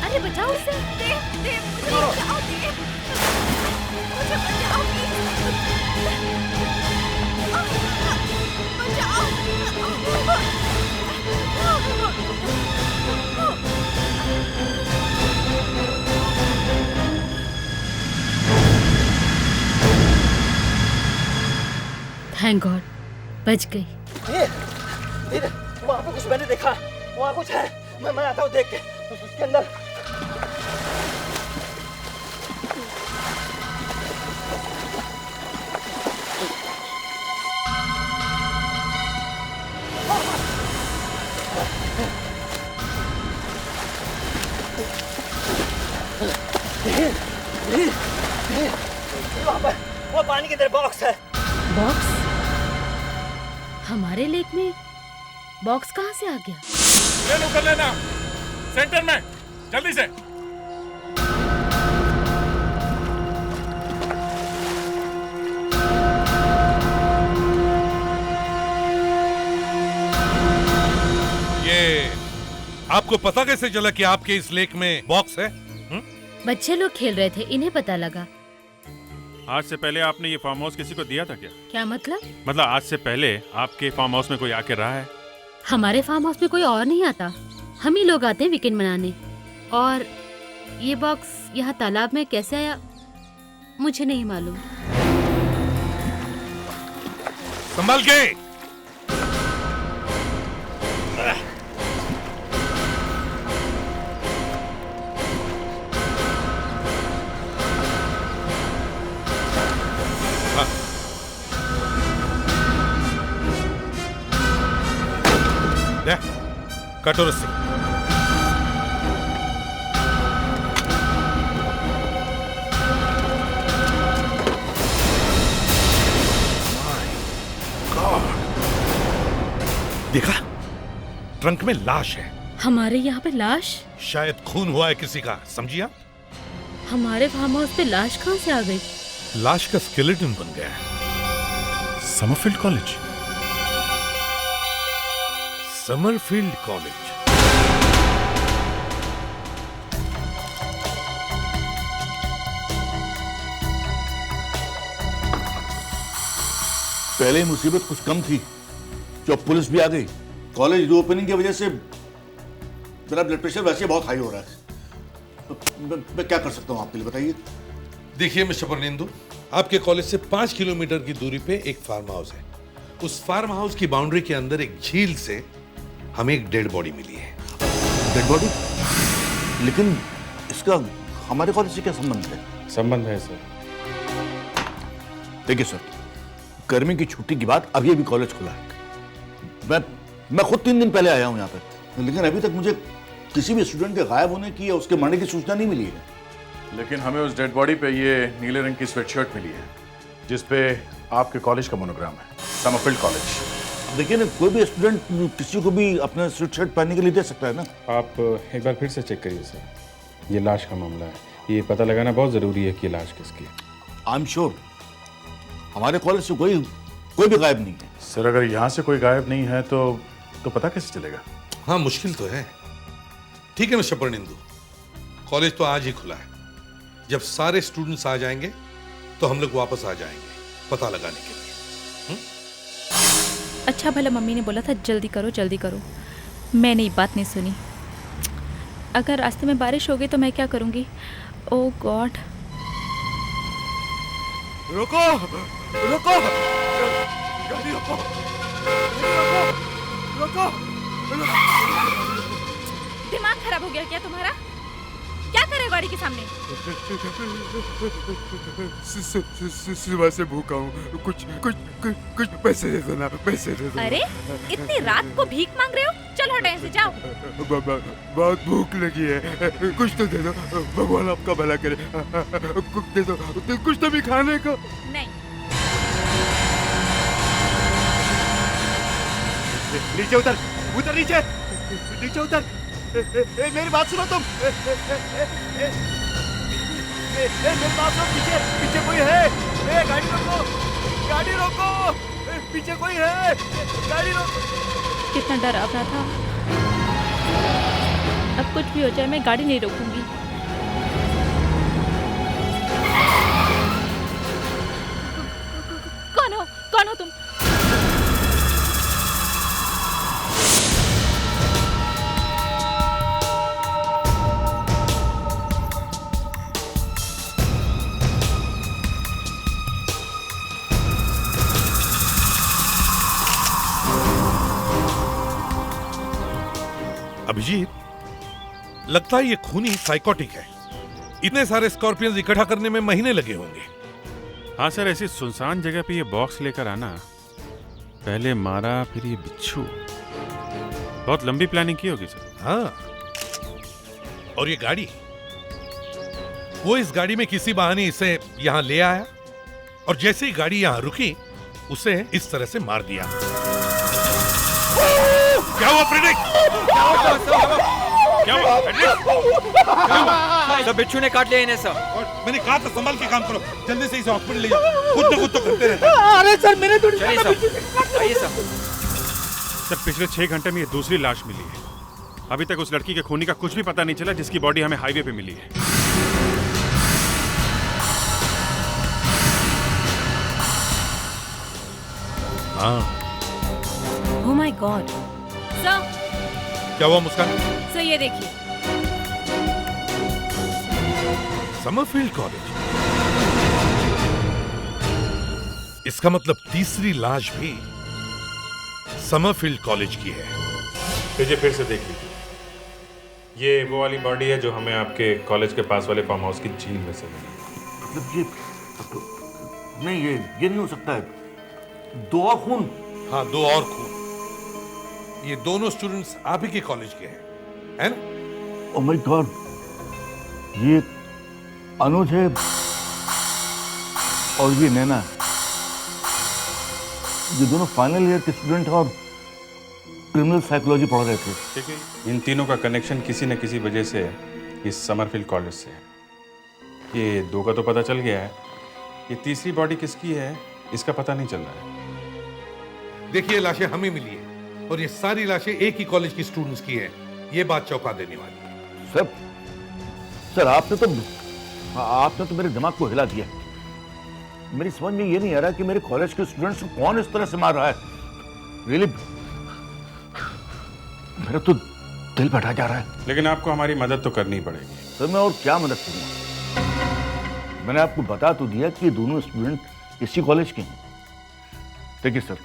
अरे बचाओ उसे। थैंक गॉड, बच गई। धीरे, वहाँ पे कुछ मैंने देखा, वहाँ कुछ है। मैं आता हूँ देख के। उसके अंदर वो पानी के अंदर बॉक्स है। बॉक्स? हमारे लेक में बॉक्स कहाँ से आ गया? ले लो, कर लेना सेंटर में जल्दी से। ये आपको पता कैसे चला कि आपके इस लेक में बॉक्स है? बच्चे लोग खेल रहे थे, इन्हें पता लगा। आज से पहले आपने ये फार्म हाउस किसी को दिया था क्या? क्या मतलब? मतलब आज से पहले आपके फार्म हाउस में कोई आके रहा है? हमारे फार्म हाउस में कोई और नहीं आता, हम ही लोग आते हैं वीकेंड मनाने। और ये बॉक्स यहाँ तालाब में कैसे आया मुझे नहीं मालूम। संभाल के। कटोर से देखा? ट्रंक में लाश है। हमारे यहाँ पे लाश? शायद खून हुआ है किसी का, समझिए? हमारे फार्म हाउस पे लाश कहाँ से आ गई? लाश का स्केलेटन बन गया है। Summerfield college. Summerfield college. पहले मुसीबत कुछ कम थी, जब पुलिस भी आ गई। कॉलेज रीओपनिंग की वजह से मेरा ब्लड प्रेशर वैसे बहुत हाई हो रहा है। तो मैं क्या कर सकता हूँ आपके लिए, बताइए। देखिए मिस्टर परनिंदु, आपके कॉलेज से 5 किलोमीटर की दूरी पे एक फार्म हाउस है। उस फार्म हाउस की बाउंड्री के अंदर एक झील से हमें एक डेड बॉडी मिली है। Dead body? लेकिन इसका हमारे कॉलेज से क्या संबंध है? संबंध है सर। देखिए सर, गर्मी की छुट्टी के बाद अभी अभी कॉलेज खुला है। मैं खुद 3 दिन पहले आया हूँ यहाँ पे, लेकिन अभी तक मुझे किसी भी स्टूडेंट के गायब होने की या उसके मरने की सूचना नहीं मिली है। लेकिन हमें उस डेड बॉडी पे ये नीले रंग की स्वेटशर्ट मिली है जिसपे आपके कॉलेज का मोनोग्राम है, समरफील्ड कॉलेज। देखिए ना, कोई भी स्टूडेंट किसी को भी अपना स्वेटशर्ट पहनने के लिए दे सकता है ना। आप एक बार फिर से चेक करिए सर, ये लाश का मामला है, ये पता लगाना बहुत जरूरी है कि लाश किसकी है। आई एम श्योर हमारे कॉलेज से कोई भी गायब नहीं है। सर अगर यहाँ से कोई गायब नहीं है तो पता कैसे चलेगा? हाँ मुश्किल तो है। ठीक है मिस्टर परनिंदु, कॉलेज तो आज ही खुला है। जब सारे स्टूडेंट्स आ जाएंगे तो हम लोग वापस आ जाएंगे पता लगाने के लिए। अच्छा भला मम्मी ने बोला था जल्दी करो। मैंने ये बात नहीं सुनी। अगर रास्ते में बारिश हो गई तो मैं क्या करूँगी? ओह गॉड। रुको रुको, गाड़ी रोको, रुको। दिमाग खराब हो गया क्या तुम्हारा? क्या करे गाड़ी के सामने? सुबह से भूखा हूँ, कुछ पैसे दे दो ना, पैसे दे दो। अरे इतनी रात को भीख मांग रहे हो? चलो हटो से जाओ। बहुत भूख लगी है, कुछ तो दे दो, भगवान आपका भला करे। कुछ दे दो, कुछ तो भी खाने को। नहीं। नीचे उतर नीचे उतर। मेरी बात सुनो तुम। मेरी बात सुनो, पीछे कोई है। गाड़ी रोको, पीछे कोई है, गाड़ी रोको। कितना डरावना था। अब कुछ भी हो जाए मैं गाड़ी नहीं रोकूंगी। कौन हो तुम? अभिजीत, लगता है ये खूनी साइकोटिक है। इतने सारे स्कॉर्पियंस इकट्ठा करने में महीने लगे होंगे। हाँ सर, ऐसी सुनसान जगह पे ये बॉक्स लेकर आना, पहले मारा फिर ये बिच्छू, बहुत लंबी प्लानिंग की होगी सर। हाँ, और ये गाड़ी, वो इस गाड़ी में किसी बहाने इसे यहां ले आया और जैसे ही गाड़ी यहां रुकी उसे इस तरह से मार दिया। क्या हुआ फ्रेडरिक? क्या हुआ सब बिच्छू ने काट लिया इन्हें सर। मैंने कहा था संभाल के काम करो, जल्दी से इसे हॉस्पिटल ले जाओ। खुद तो करते रहते हैं। अरे सर मैंने तो चलिए सर, आइए सर। सर पिछले 6 घंटे में ये दूसरी लाश मिली है। अभी तक उस लड़की के खूनी का कुछ भी पता नहीं चला जिसकी बॉडी हमें हाईवे पे मिली है। हाँ। Oh my God. सर क्या हुआ मुस्कान? सर ये देखिए। Summerfield college. इसका मतलब तीसरी लाश भी समरफील्ड कॉलेज की है। तुझे फिर से देख लीजिए, ये वो वाली बॉडी है जो हमें आपके कॉलेज के पास वाले फार्म हाउस की झील में से मिली। मतलब ये नहीं, ये नहीं हो सकता है। 2 और खून। हाँ, 2 और खून। ये दोनों स्टूडेंट्स आप ही के कॉलेज के हैं ना? ओह माय गॉड, ये अनुज है और ये नैना है। ये दोनों फाइनल ईयर के स्टूडेंट हैं और क्रिमिनल साइकोलॉजी पढ़ रहे थे। ठीक है, इन तीनों का कनेक्शन किसी न किसी वजह से इस समरफील्ड कॉलेज से है। ये 2 का तो पता चल गया है, ये तीसरी बॉडी किसकी है इसका पता नहीं चल रहा है। देखिए, लाशें हमें मिली है और ये सारी लाशें एक ही कॉलेज की स्टूडेंट्स की हैं। ये बात चौंका देने वाली है। सर आपने तो मेरे दिमाग को हिला दिया। मेरी समझ में ये नहीं आ रहा कि मेरे कॉलेज के स्टूडेंट्स को कौन इस तरह से मार रहा है। रियली मेरा तो दिल बैठा जा रहा है। लेकिन आपको हमारी मदद तो करनी पड़ेगी। सर मैं और क्या मदद करूंगा? मैंने आपको बता तो दिया कि दोनों स्टूडेंट इसी कॉलेज के हैं। देखिए सर,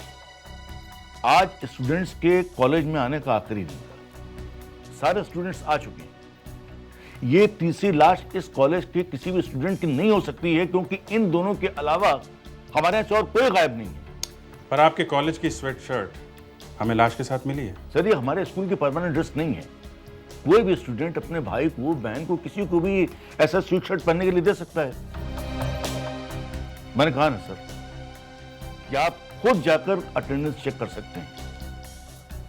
आज स्टूडेंट्स के कॉलेज में आने का आखिरी दिन था। सारे स्टूडेंट्स आ चुके हैं। ये तीसरी लाश इस कॉलेज के किसी भी स्टूडेंट की नहीं हो सकती है, क्योंकि इन दोनों के अलावा हमारे यहाँ और कोई गायब नहीं है। पर आपके कॉलेज की स्वेट शर्ट हमें लाश के साथ मिली है। सर ये हमारे स्कूल की परमानेंट ड्रेस नहीं है। कोई भी स्टूडेंट अपने भाई को, बहन को, किसी को भी ऐसा स्वेट शर्ट पहनने के लिए दे सकता है। मैंने कहा ना सर कि आप खुद जाकर अटेंडेंस चेक कर सकते हैं।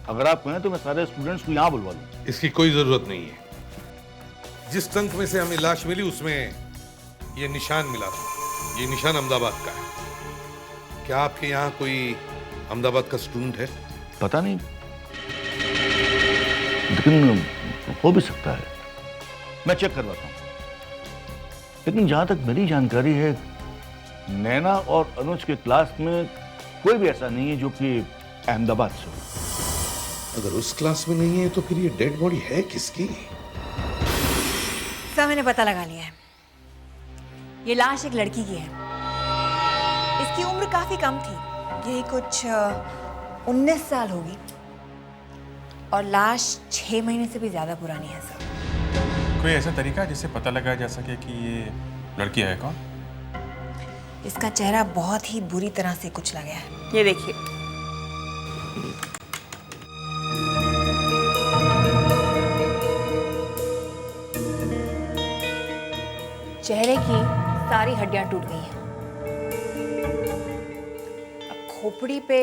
अगर आप कहें तो मैं सारे स्टूडेंट्स को यहाँ बुलवा लूं। इसकी कोई जरूरत नहीं है। जिस टंक में से हमें लाश मिली उसमें ये निशान मिला था। ये निशान अहमदाबाद का है। क्या आपके यहाँ कोई अहमदाबाद का स्टूडेंट है? पता नहीं, लेकिन हो भी सकता है। मैं चेक करवाता हूँ। लेकिन जहां तक मेरी जानकारी है, नैना और अनुज के क्लास में कोई भी ऐसा नहीं है जो कि अहमदाबाद से। अगर उस क्लास में नहीं है तो फिर ये डेड बॉडी है किसकी? सर मैंने पता लगा लिया है, ये लाश एक लड़की की है। इसकी उम्र काफी कम थी, यही कुछ 19 साल होगी, और लाश 6 महीने से भी ज्यादा पुरानी है सर। कोई ऐसा तरीका जिससे पता लगाया जा सके कि ये लड़की है कौन? इसका चेहरा बहुत ही बुरी तरह से कुचला गया है। ये देखिए। चेहरे की सारी हड्डियां टूट गई हैं। अब खोपड़ी पे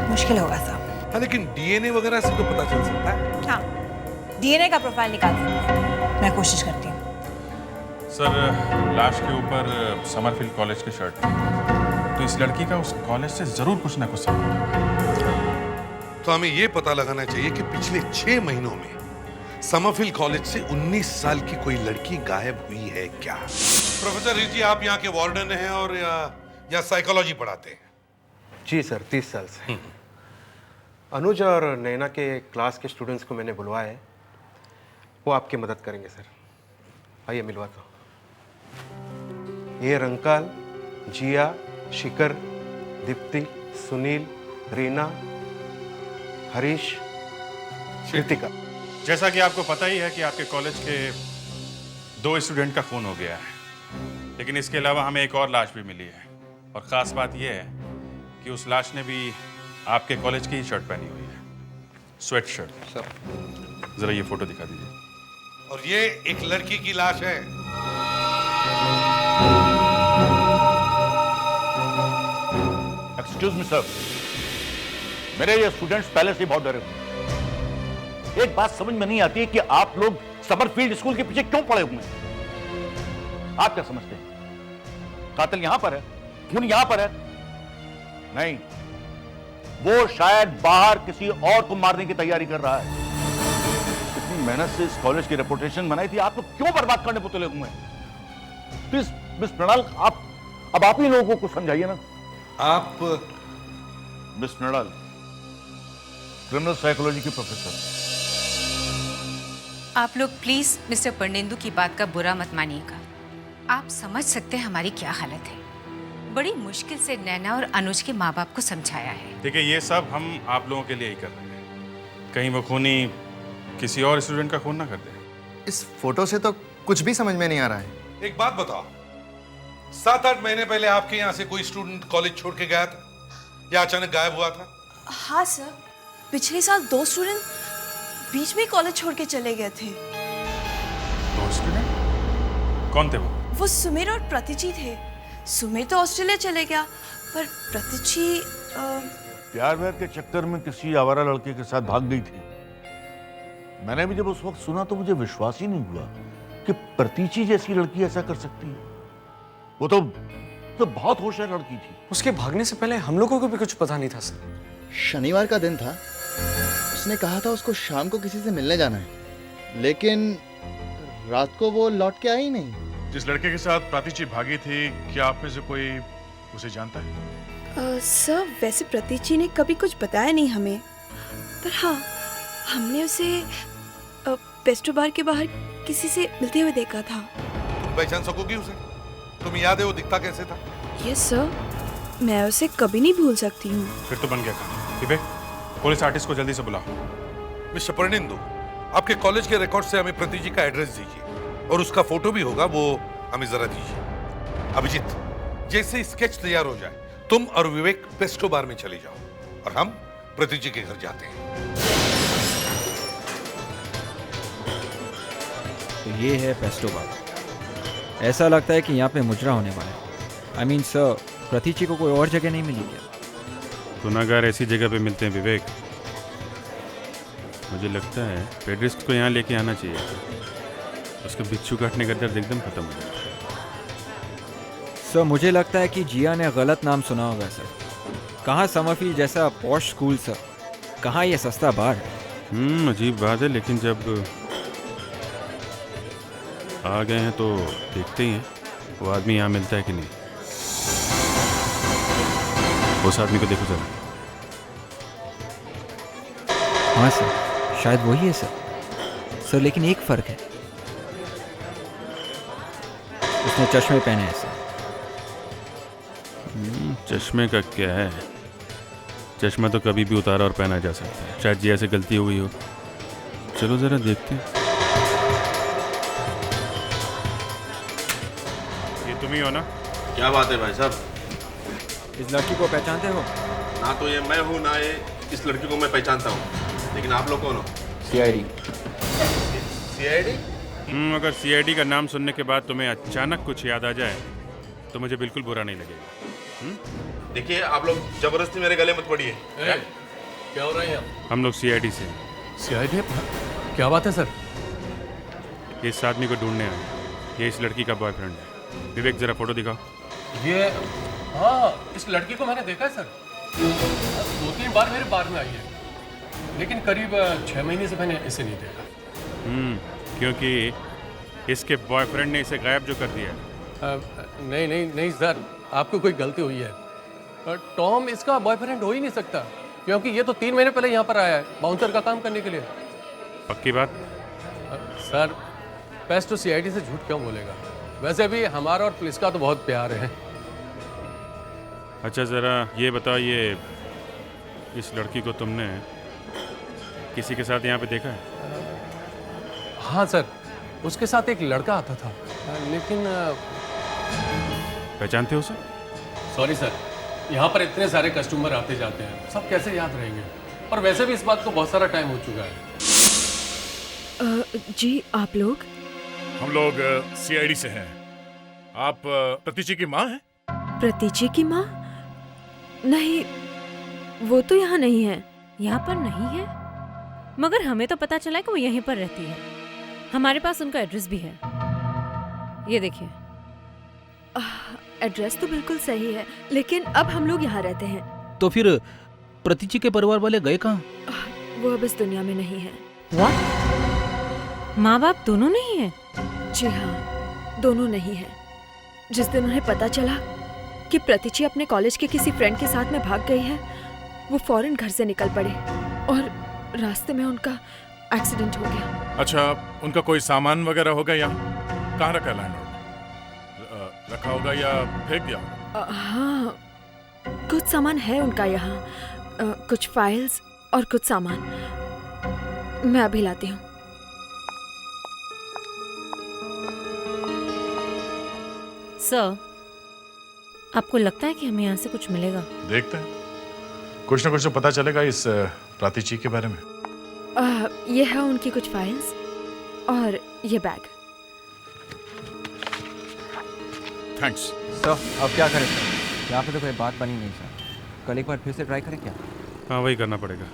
मुश्किल होगा साहब। हाँ, लेकिन डीएनए वगैरह से तो पता चल सकता है। हाँ, डीएनए का प्रोफाइल निकाल सकते हैं, मैं कोशिश करती हूँ। सर, लाश के ऊपर समरफील्ड कॉलेज की शर्ट थी, तो इस लड़की का उस कॉलेज से जरूर कुछ ना कुछ संबंध है। तो हमें ये पता लगाना चाहिए कि पिछले 6 महीनों में समरफील्ड कॉलेज से 19 साल की कोई लड़की गायब हुई है क्या? प्रोफेसर रिजी, आप यहाँ के वार्डन हैं और या साइकोलॉजी पढ़ाते हैं? जी सर, 30 साल से। अनुज और नैना के क्लास के स्टूडेंट्स को मैंने बुलवाया है, वो आपकी मदद करेंगे सर। आइए मिलवाता हूँ। ये रंकाल, जिया, शिकर, दीप्ति, सुनील, रीना, हरीश, कृतिका। जैसा कि आपको पता ही है कि आपके कॉलेज के 2 स्टूडेंट का खून हो गया है, लेकिन इसके अलावा हमें एक और लाश भी मिली है, और ख़ास बात यह है कि उस लाश ने भी आपके कॉलेज की ही शर्ट पहनी हुई है, स्वेट शर्ट। सर, जरा ये फोटो दिखा दीजिए। और ये एक लड़की की लाश है। एक्सक्यूज मी सर, मेरे ये स्टूडेंट्स पहले से ही बहुत डरे हुए हैं। एक बात समझ में नहीं आती है कि आप लोग समरफील्ड स्कूल के पीछे क्यों पड़े हुए हैं? आप क्या समझते हैं कातिल यहां पर है, खून यहां पर है? नहीं, वो शायद बाहर किसी और को मारने की तैयारी कर रहा है। इतनी मेहनत से इस कॉलेज की रेपुटेशन बनाई थी, आप लोग क्यों बर्बाद करने को तुले हुए हैं? प्लीज मिस मृणाल, अब आप ही लोगों को समझाइए ना। आप मिस मृणाल, क्रिमिनल साइकोलॉजी की प्रोफेसर। आप लोग प्लीज मिस्टर परनेंदु की बात का बुरा मत मानिएगा। आप समझ सकते हैं हमारी क्या हालत है। बड़ी मुश्किल से नैना और अनुज के माँ बाप को समझाया है। देखिए, ये सब हम आप लोगों के लिए ही कर रहे हैं, कहीं वो खूनी किसी और स्टूडेंट का खून ना कर दे। इस फोटो से तो कुछ भी समझ में नहीं आ रहा है। एक बात बताओ, 7-8 महीने पहले आपके यहाँ से कोई स्टूडेंट कॉलेज छोड़ के गया था या अचानक गायब हुआ था? हाँ सर, पिछले साल 2 स्टूडेंट बीच में कॉलेज छोड़ के चले गए थे। 2 स्टूडेंट? कौन थे वो? वो सुमेर और प्रतिची थे। सुमेर तो ऑस्ट्रेलिया चले गया, पर प्रतिची प्यार व्यार के चक्कर में किसी आवारा लड़के के साथ भाग गई थी। मैंने भी जब उस वक्त सुना तो मुझे विश्वास ही नहीं हुआ कि प्रतीची जैसी लड़की ऐसा कर सकती है। वो तो बहुत होशियार लड़की थी। उसके भागने से पहले हम लोगों को भी कुछ पता नहीं था सर। शनिवार का दिन था, उसने कहा था उसको शाम को किसी से मिलने जाना है, लेकिन रात को वो लौट के आई नहीं। जिस लड़के के साथ प्रातिची भागी थी, क्या आप में से कोई उसे जानता है? सर, वैसे प्रतिची ने कभी कुछ बताया नहीं हमें, पर हाँ, हमने उसे पेस्ट्रो बार के बाहर किसी से मिलते हुए देखा था। तुम पहचान सकोगी उसे? तुम्हें याद है वो दिखता कैसे था? यस सर, मैं उसे कभी नहीं भूल सकती हूँ। फिर तो बन गया काम। विवेक, पुलिस आर्टिस्ट को जल्दी से बुलाओ। मिस्टर परनेंदु, आपके कॉलेज के रिकॉर्ड से हमें प्रतिजी का एड्रेस दीजिए, और उसका फोटो भी होगा, वो हमें जरा दीजिए। अभिजीत, जैसे स्केच तैयार हो जाए, तुम और विवेक पेस्ट्रो बार में चले जाओ और हम प्रतिजी के घर जाते हैं। तो ये है पेस्ट्रो बार। ऐसा लगता है कि यहाँ पे मुजरा होने वाला है। आई मीन सर, प्रतिची को कोई और जगह नहीं मिली क्या? गुनाहगार ऐसी जगह पे मिलते हैं विवेक। मुझे लगता है पेड्रिस्ट को यहाँ लेके आना चाहिए, उसका बिच्छू काटने का दर्द एकदम खत्म हो जाता है। सर, मुझे लगता है कि जिया ने गलत नाम सुना होगा सर। कहाँ समरफील्ड जैसा पॉश स्कूल सर, कहाँ ये सस्ता बार है। अजीब बात है, लेकिन जब आ गए हैं तो देखते ही हैं वो आदमी यहाँ मिलता है कि नहीं। उस आदमी को देखो जरा। हाँ सर, शायद वही है सर, लेकिन एक फ़र्क है, उसने चश्मे पहने हैं सर। चश्मे का क्या है, चश्मा तो कभी भी उतारा और पहना जा सकता है। शायद जिया से गलती हो गई हो। चलो जरा देखते हैं। ये तुम ही हो ना? क्या बात है भाई साहब? इस लड़की को पहचानते हो? ना तो ये मैं हूँ, ना ये इस लड़की को मैं पहचानता हूँ। लेकिन आप लोग कौन हो? CID। CID? अगर CID का नाम सुनने के बाद तुम्हें अचानक कुछ याद आ जाए तो मुझे बिल्कुल बुरा नहीं लगेगा। देखिए, आप लोग जबरदस्ती मेरे गले मत पड़िए। क्या हो रहा है यहाँ? हम लोग CID से। CID? क्या बात है सर? इस आदमी को ढूंढने आए। ये इस लड़की का बॉयफ्रेंड है। विवेक, जरा फोटो दिखाओ। ये हाँ, इस लड़की को मैंने देखा है सर। 2-3 बार मेरे बार में आई है, लेकिन करीब 6 महीने से मैंने इसे नहीं देखा। क्योंकि इसके बॉयफ्रेंड ने इसे गायब जो कर दिया है। नहीं सर, आपको कोई गलती हुई है। टॉम इसका बॉयफ्रेंड हो ही नहीं सकता, क्योंकि ये तो 3 महीने पहले यहाँ पर आया है बाउंसर का काम करने के लिए। पक्की बात? सर, पेस्टो CID से झूठ क्यों बोलेगा? वैसे भी हमारा और पुलिस का तो बहुत प्यार है। अच्छा, ज़रा ये बताओ, ये इस लड़की को तुमने किसी के साथ यहाँ पे देखा है? हाँ सर, उसके साथ एक लड़का आता था, लेकिन पहचानते हो उसे? सॉरी सर, यहाँ पर इतने सारे कस्टमर आते जाते हैं, सब कैसे याद रहेंगे? और वैसे भी इस बात को बहुत सारा टाइम हो चुका है। जी, आप लोग? हम लोग CID से हैं। आप प्रतीची की माँ हैं? प्रतीची की माँ? नहीं, वो तो यहाँ नहीं है। यहाँ पर नहीं है? मगर हमें तो पता चला कि वो यहीं पर रहती है। हमारे पास उनका एड्रेस भी है, ये देखिए। एड्रेस तो बिल्कुल सही है, लेकिन अब हम लोग यहाँ रहते हैं। तो फिर प्रतीची के परिवार वाले गए कहाँ? वो अब इस दुनिया में नहीं है। व्हाट? माँ बाप दोनों नहीं है? जी हाँ, दोनों नहीं है। जिस दिन उन्हें पता चला कि प्रतीची अपने कॉलेज के किसी फ्रेंड के साथ में भाग गई है, वो फौरन घर से निकल पड़े और रास्ते में उनका एक्सीडेंट हो गया। अच्छा, उनका कोई सामान वगैरह होगा यहाँ? कहाँ रखा है लैंडलॉर्ड? रखा होगा या फेंक दिया होगा? हाँ, कुछ सामान है उनका यहाँ, कुछ फाइल्स और कुछ सामान। मैं अभी लाती हूँ। सर, आपको लगता है कि हमें यहाँ से कुछ मिलेगा? देखते हैं, कुछ ना कुछ तो पता चलेगा इस प्रतीची के बारे में। ये है उनकी कुछ फाइल्स और ये बैग। Thanks sir. अब क्या करें सर? यहाँ पे तो कोई बात बनी नहीं सर। कल एक बार फिर से ट्राई करें क्या? हाँ, वही करना पड़ेगा।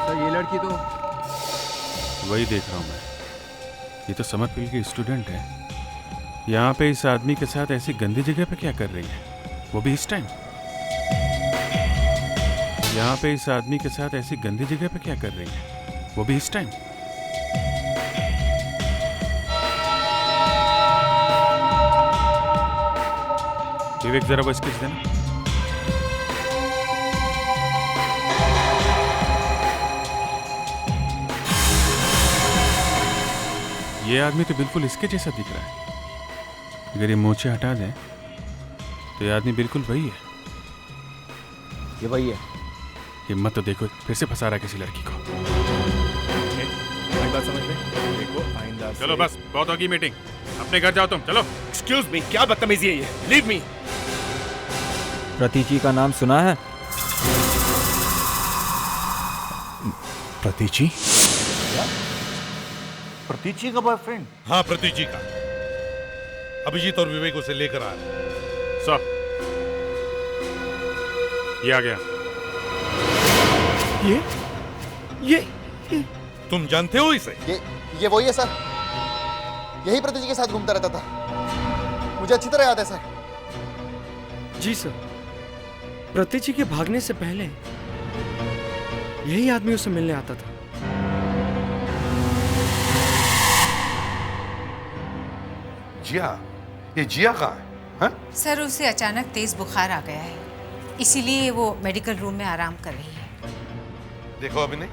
सर, ये लड़की तो वही देख रहा हूँ मैं। ये तो समर फील्ड की स्टूडेंट है। यहाँ पे इस आदमी के साथ ऐसी गंदी जगह पे क्या कर रही है, वो भी इस टाइम? यहाँ पे इस आदमी के साथ ऐसी गंदी जगह पे क्या कर रही है, वो भी इस टाइम? विवेक, जरा वो स्केच देना। ये आदमी तो बिल्कुल इसके जैसा दिख रहा है। अगर ये मोचे हटा दें तो ये आदमी बिल्कुल वही है। ये वही है। हिम्मत तो देखो, फिर से फंसा रहा है किसी लड़की को। बात समझ में? देखो, आइंदा से- चलो बस, बहुत होगी मीटिंग, अपने घर जाओ तुम। चलो। एक्सक्यूज मी, क्या बदतमीजी है ये? Leave me. प्रतीची का नाम सुना है? प्रतीची? प्रतीची का बॉयफ्रेंड? हाँ, प्रतीची का। अभिजीत और विवेक उसे लेकर आ रहे हैं। सब ये आ गया। ये तुम जानते हो इसे? ये वही है सर, यही प्रतीची के साथ घूमता रहता था, मुझे अच्छी तरह याद है सर। जी सर, प्रतीची के भागने से पहले यही आदमी उसे मिलने आता था। जिया? ये जिया कहाँ है? हाँ? सर उसे अचानक तेज बुखार आ गया है, इसीलिए वो मेडिकल रूम में आराम कर रही है। देखो अभिनय,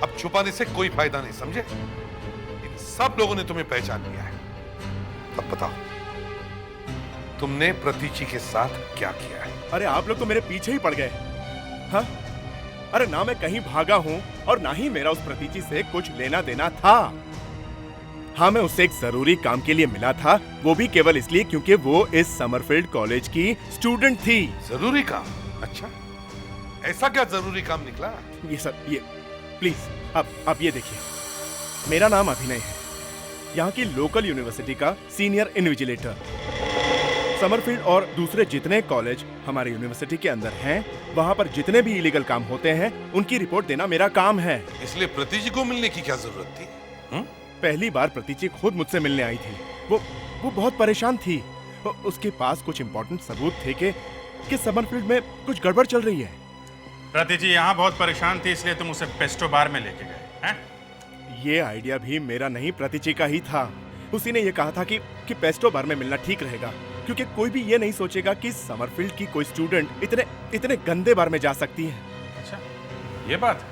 अब छुपाने से कोई फायदा नहीं, समझे? इन सब लोगों ने तुम्हें पहचान लिया है। अब बताओ, तुमने प्रतीची के साथ क्या किया है? अरे आप लोग तो मेरे पीछे ही पड़ गए। हाँ? अरे ना मैं कहीं भागा हूं और ना ही मेरा उस प्रतीची से कुछ लेना देना था। हाँ, मैं उससे एक जरूरी काम के लिए मिला था, वो भी केवल इसलिए क्योंकि वो इस समरफील्ड कॉलेज की स्टूडेंट थी। जरूरी काम? अच्छा, ऐसा क्या जरूरी काम निकला? ये सब, ये प्लीज आप ये देखिए, मेरा नाम अभिनय है, यहाँ की लोकल यूनिवर्सिटी का सीनियर इन्विजिलेटर। समरफील्ड और दूसरे जितने कॉलेज हमारे यूनिवर्सिटी के अंदर हैं, वहाँ पर जितने भी इलीगल काम होते हैं, उनकी रिपोर्ट देना मेरा काम है। इसलिए प्रतीची को मिलने की क्या जरूरत थी? पहली बार प्रतीची खुद मुझसे मिलने आई थी। वो बहुत परेशान थी। उसके पास कुछ इम्पोर्टेंट सबूत थे कि समरफील्ड में कुछ गड़बड़ चल रही है। प्रतीची यहाँ बहुत परेशान थी, इसलिए तुम उसे पेस्टो बार में लेके गए हैं? ये आइडिया भी मेरा नहीं, प्रतीची का ही था। उसी ने ये कहा था कि पेस्टो बार में मिलना ठीक रहेगा, क्योंकि कोई भी ये नहीं सोचेगा कि समरफील्ड की कोई स्टूडेंट इतने गंदे बार में जा सकती है। अच्छा, ये बात?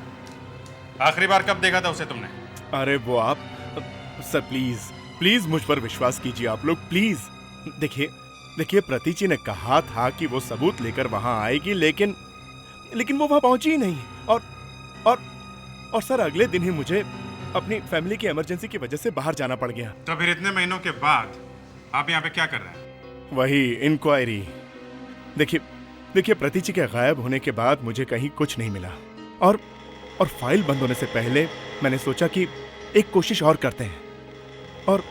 आखिरी बार कब देखा था उसे तुमने? अरे वो आप सर, प्लीज मुझ पर विश्वास कीजिए आप लोग, प्लीज। देखिए प्रतीची ने कहा था कि वो सबूत लेकर वहां आएगी, लेकिन वो वहां पहुंची ही नहीं। और सर, अगले दिन ही मुझे अपनी फैमिली की इमरजेंसी की वजह से बाहर जाना पड़ गया। तो फिर इतने महीनों के बाद आप यहाँ पे क्या कर रहे हैं? वही इंक्वायरी। देखिए प्रतीची के गायब होने के बाद मुझे कहीं कुछ नहीं मिला, और फाइल बंद होने से पहले मैंने सोचा कि एक कोशिश और करते हैं। और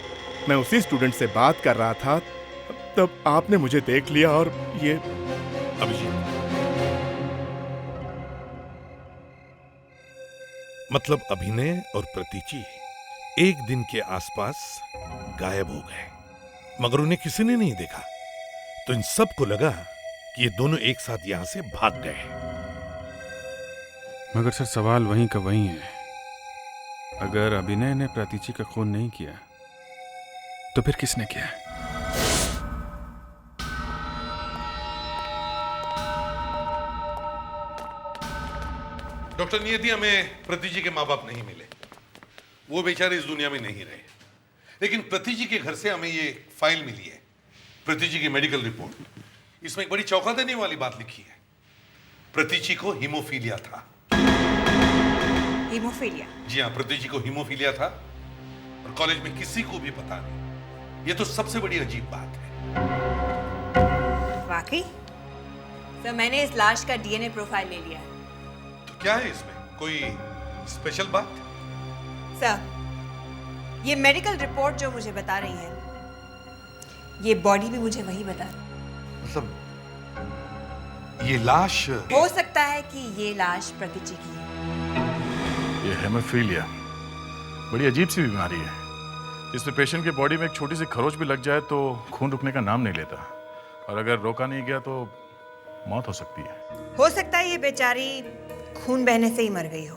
मैं उसी स्टूडेंट से बात कर रहा था, तब आपने मुझे देख लिया और ये अभिजीत, मतलब अभिनय और प्रतीची एक दिन के आसपास गायब हो गए, मगर उन्हें किसी ने नहीं देखा। तो इन सबको लगा कि ये दोनों एक साथ यहां से भाग गए। मगर सर, सवाल वहीं का वहीं है। अगर अभिनय ने प्रतीची का खून नहीं किया, तो फिर किसने किया? डॉक्टर नियति, हमें प्रतीची के माँ बाप नहीं मिले, वो बेचारे इस दुनिया में नहीं रहे। लेकिन प्रतीची के घर से हमें ये फाइल मिली है, प्रतीची की मेडिकल रिपोर्ट। इसमें एक बड़ी चौंका देने वाली बात लिखी है। प्रतीची को हीमोफीलिया था। हीमोफीलिया? जी हाँ, प्रतीची को हीमोफीलिया था और कॉलेज में किसी को भी पता नहीं। ये तो सबसे बड़ी अजीब बात है। वाकई? सर, मैंने इस लाश का डीएनए प्रोफाइल ले लिया है। तो क्या है इसमें, कोई स्पेशल बात? सर, ये मेडिकल रिपोर्ट जो मुझे बता रही है, ये बॉडी भी मुझे वही बता रही है। मतलब ये लाश? हो सकता है कि ये लाश प्रतीची की है। ये हेमोफीलिया बड़ी अजीब सी बीमारी है, जिसमें पेशेंट के बॉडी में एक छोटी सी खरोच भी लग जाए तो खून रुकने का नाम नहीं लेता, और अगर रोका नहीं गया तो मौत हो सकती है। हो सकता है ये बेचारी खून बहने से ही मर गई हो।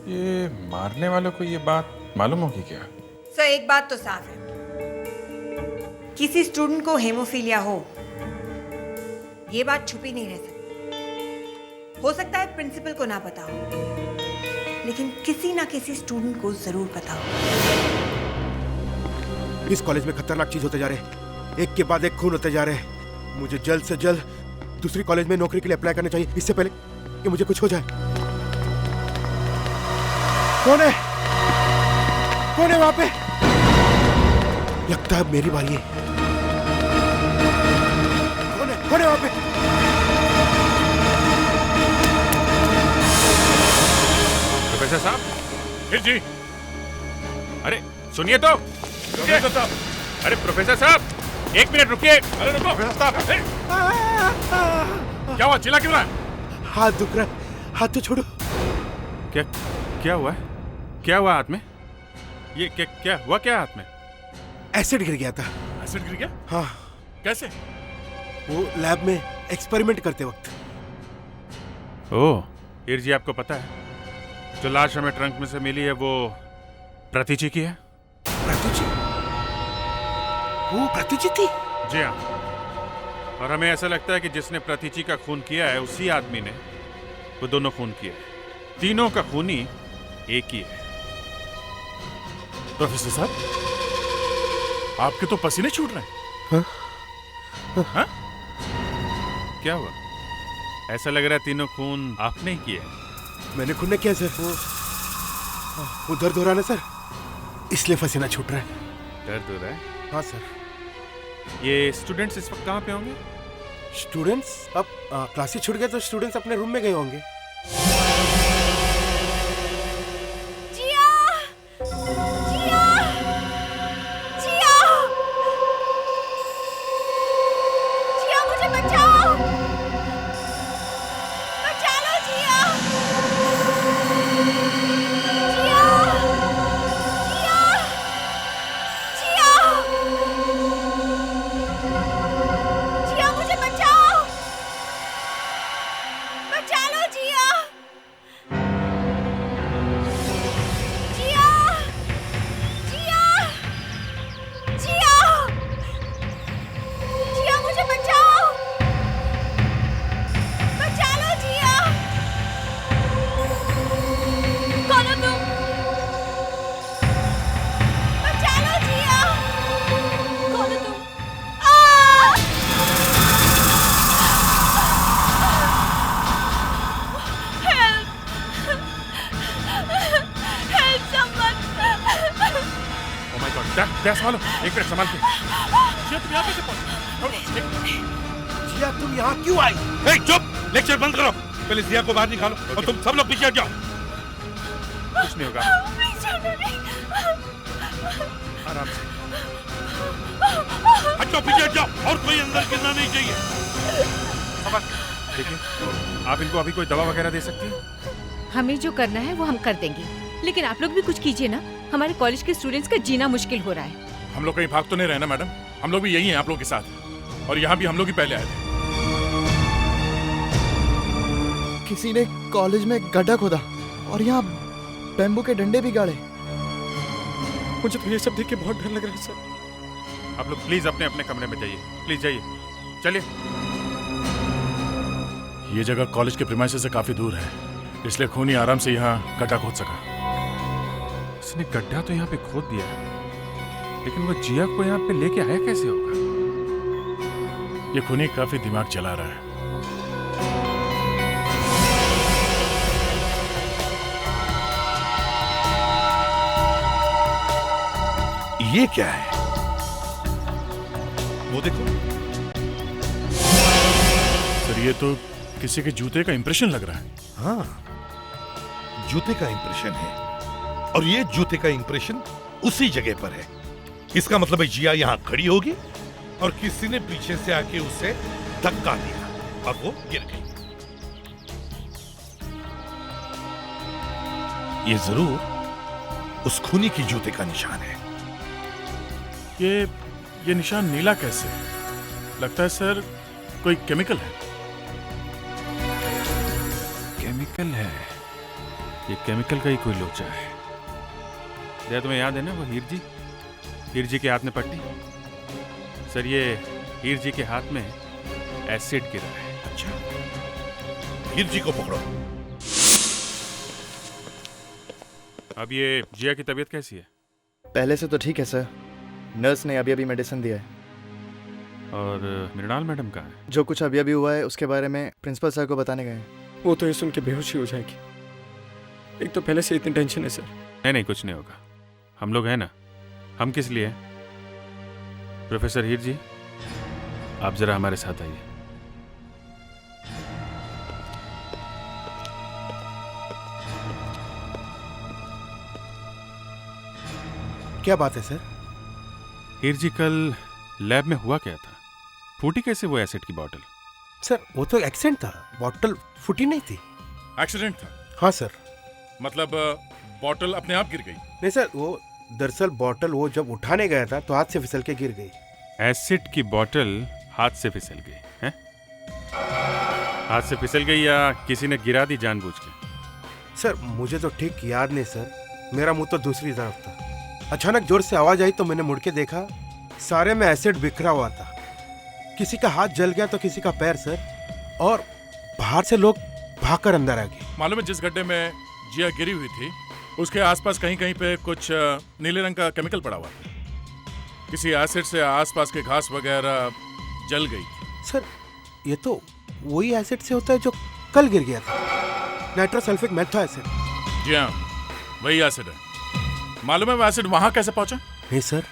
ये मारने वालों को ये बात मालूम होगी क्या? सर, एक बात तो साफ है, किसी स्टूडेंट को हेमोफीलिया हो, ये बात छुपी नहीं रह सकती। हो सकता है प्रिंसिपल को ना पता हो, लेकिन किसी ना किसी स्टूडेंट को जरूर पता हो। इस कॉलेज में खतरनाक चीज होते जा रहे हैं, एक के बाद एक खून होते जा रहे हैं। मुझे जल्द से जल्द दूसरी कॉलेज में नौकरी के लिए अप्लाई करना चाहिए, इससे पहले कि मुझे कुछ हो जाए। कौन है वहां पे? लगता है मेरी बारी है। कौन है वहां पे? प्रोफेसर साहब, फिर जी, अरे सुनिए तो, अरे प्रोफेसर साहब, एक मिनट रुकिए। अरे रुको प्रोफेसर साहब, क्या हुआ, चिल्ला क्यों रहा है? हाथ दुख रहा है, हाथ तो छोड़ो। क्या हुआ है? क्या हुआ हाथ में? ये क्या हुआ, क्या हाथ में? एसिड गिर गया था। एसिड गिर गया? हाँ। कैसे? वो लैब में एक्सपेरिमेंट करते वक्त। ओह, हीर जी, आपको पता है जो लाश हमें ट्रंक में से मिली है वो प्रतीची की है? प्रतीची? वो प्रतीची थी? जी हाँ, और हमें ऐसा लगता है कि जिसने प्रतीची का खून किया है उसी आदमी ने वो दोनों खून किए हैं। तीनों का खूनी एक ही है। प्रोफेसर साहब, आपके तो पसीने छूट रहे हैं। हाँ? क्या हुआ? ऐसा लग रहा है तीनों खून आपने ही किए। मैंने खून नहीं किया सर, वो दर्द हो रहा है ना सर, इसलिए पसीना छूट रहा है। दर्द हो रहा है? हाँ सर। ये स्टूडेंट्स इस वक्त कहाँ पे होंगे? स्टूडेंट्स अब क्लासेस छूट गए तो स्टूडेंट्स अपने रूम में गए होंगे। जिया! जिया! जिया! जिया मुझे बचाओ! बचा लो जिया! जिया! जिया! जिया! जिया मुझे बचाओ! बचा लो जिया! जिया! जिया! जिया! जिया मुझे बचाओ! बचा लो जिया! कौन हो तुम? बचा लो जिया! कौन हो तुम? Help! Help someone! Oh my God, क्या संभालो, एक मिनट संभाल के। जिया तुम यहाँ कैसे पहुँची? जिया तुम यहाँ क्यों आई? ए, चुप! लेक्चर बंद करो। पहले जिया को बाहर निकालो और तुम सब लोग पीछे हट जाओ। कुछ नहीं होगा, आराम से। हट जाओ, पीछे हट जाओ और कोई अंदर गिरना नहीं चाहिए। देखिए, आप इनको अभी कोई दवा वगैरह दे सकती हैं? हमें जो करना है वो हम कर देंगे, लेकिन आप लोग भी कुछ कीजिए ना। हमारे कॉलेज के स्टूडेंट्स का जीना मुश्किल हो रहा है। हम लोग कहीं भाग तो नहीं रहे ना मैडम? हम लोग भी यही हैं आप लोग के साथ, और यहाँ भी हम लोग ही पहले आए थे। किसी ने कॉलेज में गड्ढा खोदा और यहाँ बैम्बू के डंडे भी गाड़े। मुझे तो ये सब देख के बहुत डर लग रहा है सर। आप लोग प्लीज अपने अपने कमरे में जाइए, प्लीज जाइए, चलिए। ये जगह कॉलेज के प्रीमाइसेस से काफी दूर है, इसलिए खूनी आराम से यहाँ गड्ढा खोद सका। उसने गड्ढा तो यहाँ पे खोद दिया है, लेकिन वो जिया को यहाँ पे लेके आया कैसे होगा? ये खूनी काफी दिमाग चला रहा है। ये क्या है? वो देखो। सर ये तो किसी के जूते का इंप्रेशन लग रहा है। हाँ, जूते का इंप्रेशन है, और ये जूते का इंप्रेशन उसी जगह पर है। इसका मतलब है जिया यहाँ खड़ी होगी और किसी ने पीछे से आके उसे धक्का दिया और वो गिर गई। ये जरूर उस खूनी की जूते का निशान है। ये निशान नीला कैसे? लगता है सर कोई केमिकल है। केमिकल है? ये केमिकल का ही कोई लोचा है। क्या तुम्हें याद है ना वो हीर जी के हाथ में पट्टी? सर ये हीर जी के हाथ में एसिड गिरा है। अच्छा, हीर जी को पकड़ो। अब ये जिया की तबीयत कैसी है? पहले से तो ठीक है सर, नर्स ने अभी मेडिसिन दिया है। और मृणाल मैडम कहाँ है? जो कुछ अभी हुआ है उसके बारे में प्रिंसिपल सर को बताने गए हैं। वो तो ये सुन के बेहोश ही हो जाएगी। एक तो पहले से इतनी टेंशन है सर। नहीं, कुछ नहीं होगा। हम लोग हैं ना। हम किस लिए हैं? प्रोफेसर हीर जी, आप जरा हमारे साथ आइए। क्या बात है सर? हीर जी, कल लैब में हुआ क्या था? फूटी कैसे वो एसिड की बॉटल? सर वो तो एक्सीडेंट था, बॉटल फूटी नहीं थी। एक्सीडेंट था? हाँ सर। मतलब बॉटल अपने आप गिर गई? नहीं सर, वो दरअसल बॉटल वो जब उठाने गया था तो हाथ से फिसल के गिर गई। एसिड की बॉटल हाथ से फिसल गई है? हाथ से फिसल गई या किसी ने गिरा दी जानबूझ के? सर मुझे तो ठीक याद नहीं सर, मेरा मुंह तो दूसरी तरफ था। अचानक जोर से आवाज आई तो मैंने मुड़ के देखा, सारे में एसिड बिखरा हुआ था। किसी का हाथ जल गया तो किसी का पैर सर, और बाहर से लोग भागकर अंदर आ गए। मालूम है जिस गड्ढे में जिया गिरी हुई थी उसके आसपास कहीं कहीं पे कुछ नीले रंग का केमिकल पड़ा हुआ था। किसी एसिड से आसपास के घास वगैरह जल गई थी। सर ये तो वही एसिड से होता है जो कल गिर गया था, नाइट्रोसल्फिक मेथा एसिड। जी हाँ, वही एसिड है। मालूम है वो एसिड वहां कैसे पहुंचा? नहीं सर।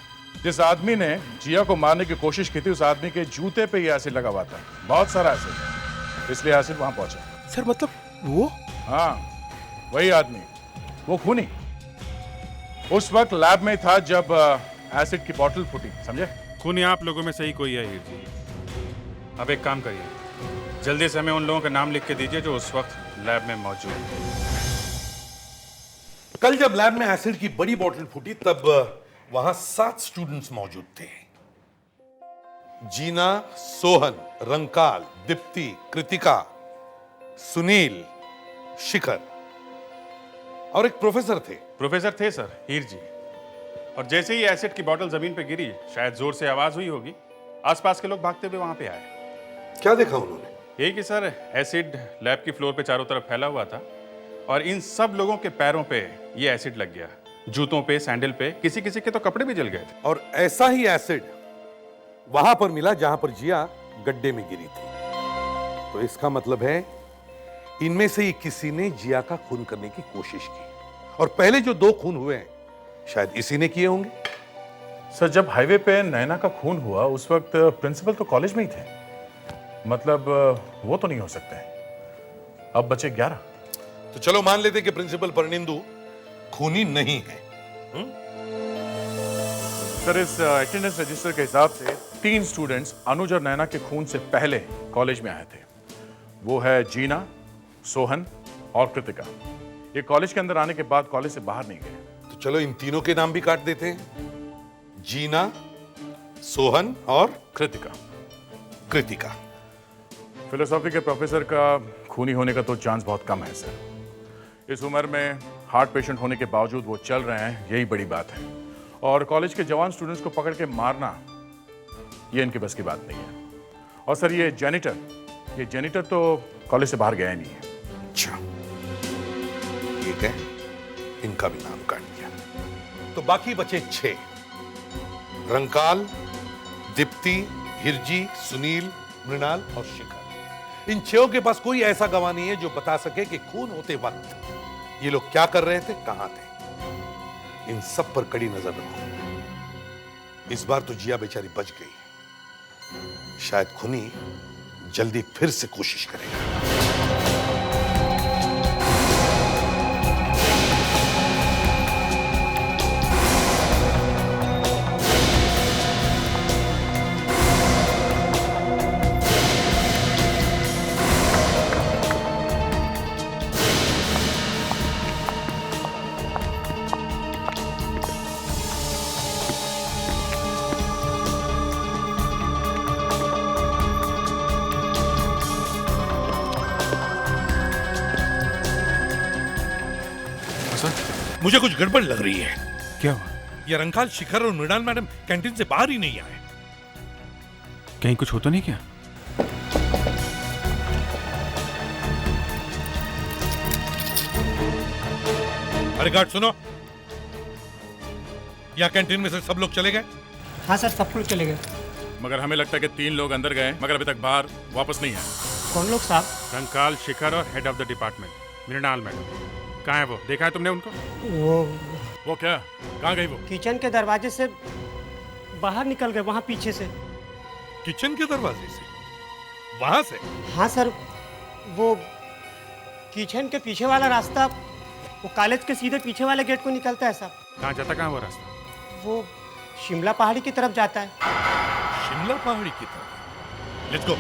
जिस आदमी ने जिया को मारने की कोशिश की थी उस आदमी के जूते पे ये एसिड लगा हुआ था, बहुत सारा एसिड, इसलिए एसिड वहां पहुंचा। सर मतलब वो? हाँ, वही आदमी, वो खूनी उस वक्त लैब में था जब एसिड की बोतल फूटी, समझे? खूनी आप लोगों में से ही कोई है हीर जी। अब एक काम करिए, जल्दी से हमें उन लोगों का नाम लिख के दीजिए जो उस वक्त लैब में मौजूद थे। कल जब लैब में एसिड की बड़ी बोतल फूटी तब वहां 7 स्टूडेंट्स मौजूद थे। जीना, सोहन, रंकाल, दीप्ति, कृतिका, सुनील, शिखर और एक प्रोफेसर थे। प्रोफेसर थे सर, हीर जी। और जैसे ही एसिड की बोतल जमीन पे गिरी, शायद जोर से आवाज हुई होगी, आसपास के लोग भागते हुए वहां पे आए। क्या देखा उन्होंने? यही कि सर एसिड लैब की फ्लोर पे चारों तरफ फैला हुआ था और इन सब लोगों के पैरों पे ये एसिड लग गया, जूतों पे, सैंडल पे, किसी किसी के तो कपड़े भी जल गए थे। और ऐसा ही एसिड वहां पर मिला जहां पर जिया गड्ढे में गिरी थी। तो इसका मतलब है इनमें से ही किसी ने जिया का खून करने की कोशिश की, और पहले जो 2 खून हुए हैं शायद इसी ने किए होंगे। सर जब हाईवे पे नैना का खून हुआ उस वक्त प्रिंसिपल तो कॉलेज में ही थे, मतलब वो तो नहीं हो सकते। अब बचे 11। तो चलो मान लेते कि प्रिंसिपल परनिंदु खूनी नहीं है। सर इस अटेंडेंस रजिस्टर के हिसाब से 3 स्टूडेंट्स अनुज और नैना के खून से पहले कॉलेज में आए थे। वो है जीना, सोहन और कृतिका। ये कॉलेज के अंदर आने के बाद कॉलेज से बाहर नहीं गए। तो चलो इन तीनों के नाम भी काट देते हैं, जीना, सोहन और कृतिका। फिलोसॉफी के प्रोफेसर का खूनी होने का तो चांस बहुत कम है सर। इस उम्र में हार्ट पेशेंट होने के बावजूद वो चल रहे हैं, यही बड़ी बात है। और कॉलेज के जवान स्टूडेंट्स को पकड़ के मारना ये इनके बस की बात नहीं है। और सर ये जेनिटर तो कॉलेज से बाहर गया ही नहीं है। अच्छा, ठीक है, इनका भी नाम काट दिया। तो बाकी बचे 6, रंकाल, दीप्ति, हिरजी, सुनील, मृणाल और शिखर। इन 6 के पास कोई ऐसा गवाह नहीं है जो बता सके कि खून होते वक्त ये लोग क्या कर रहे थे, कहां थे। इन सब पर कड़ी नजर रखो। इस बार तो जिया बेचारी बच गई, शायद खूनी जल्दी फिर से कोशिश करेगा। मुझे कुछ गड़बड़ लग रही है। क्या हुआ? ये रंकाल, शिखर और मृणाल मैडम कैंटीन से बाहर ही नहीं आए। कहीं कुछ हो तो नहीं क्या? अरे गार्ड सुनो, यहाँ कैंटीन में से सब लोग चले गए? हाँ सर, सब लोग चले गए। मगर हमें लगता है कि 3 लोग अंदर गए मगर अभी तक बाहर वापस नहीं आए। कौन लोग साहब? रंकाल, शिखर और head of the department Mrinal madam. कहाँ है वो? देखा है तुमने उनको? वो क्या? कहाँ गई वो? किचन के दरवाजे से बाहर निकल गए, वहाँ पीछे से। किचन के दरवाजे से? वहां से? हाँ सर, वो किचन के पीछे वाला रास्ता वो कॉलेज के सीधे पीछे वाले गेट को निकलता है साहब। कहाँ जाता, कहाँ वो रास्ता? वो शिमला पहाड़ी की तरफ जाता है। शिमला पहाड़ी की तरफ? Let's go.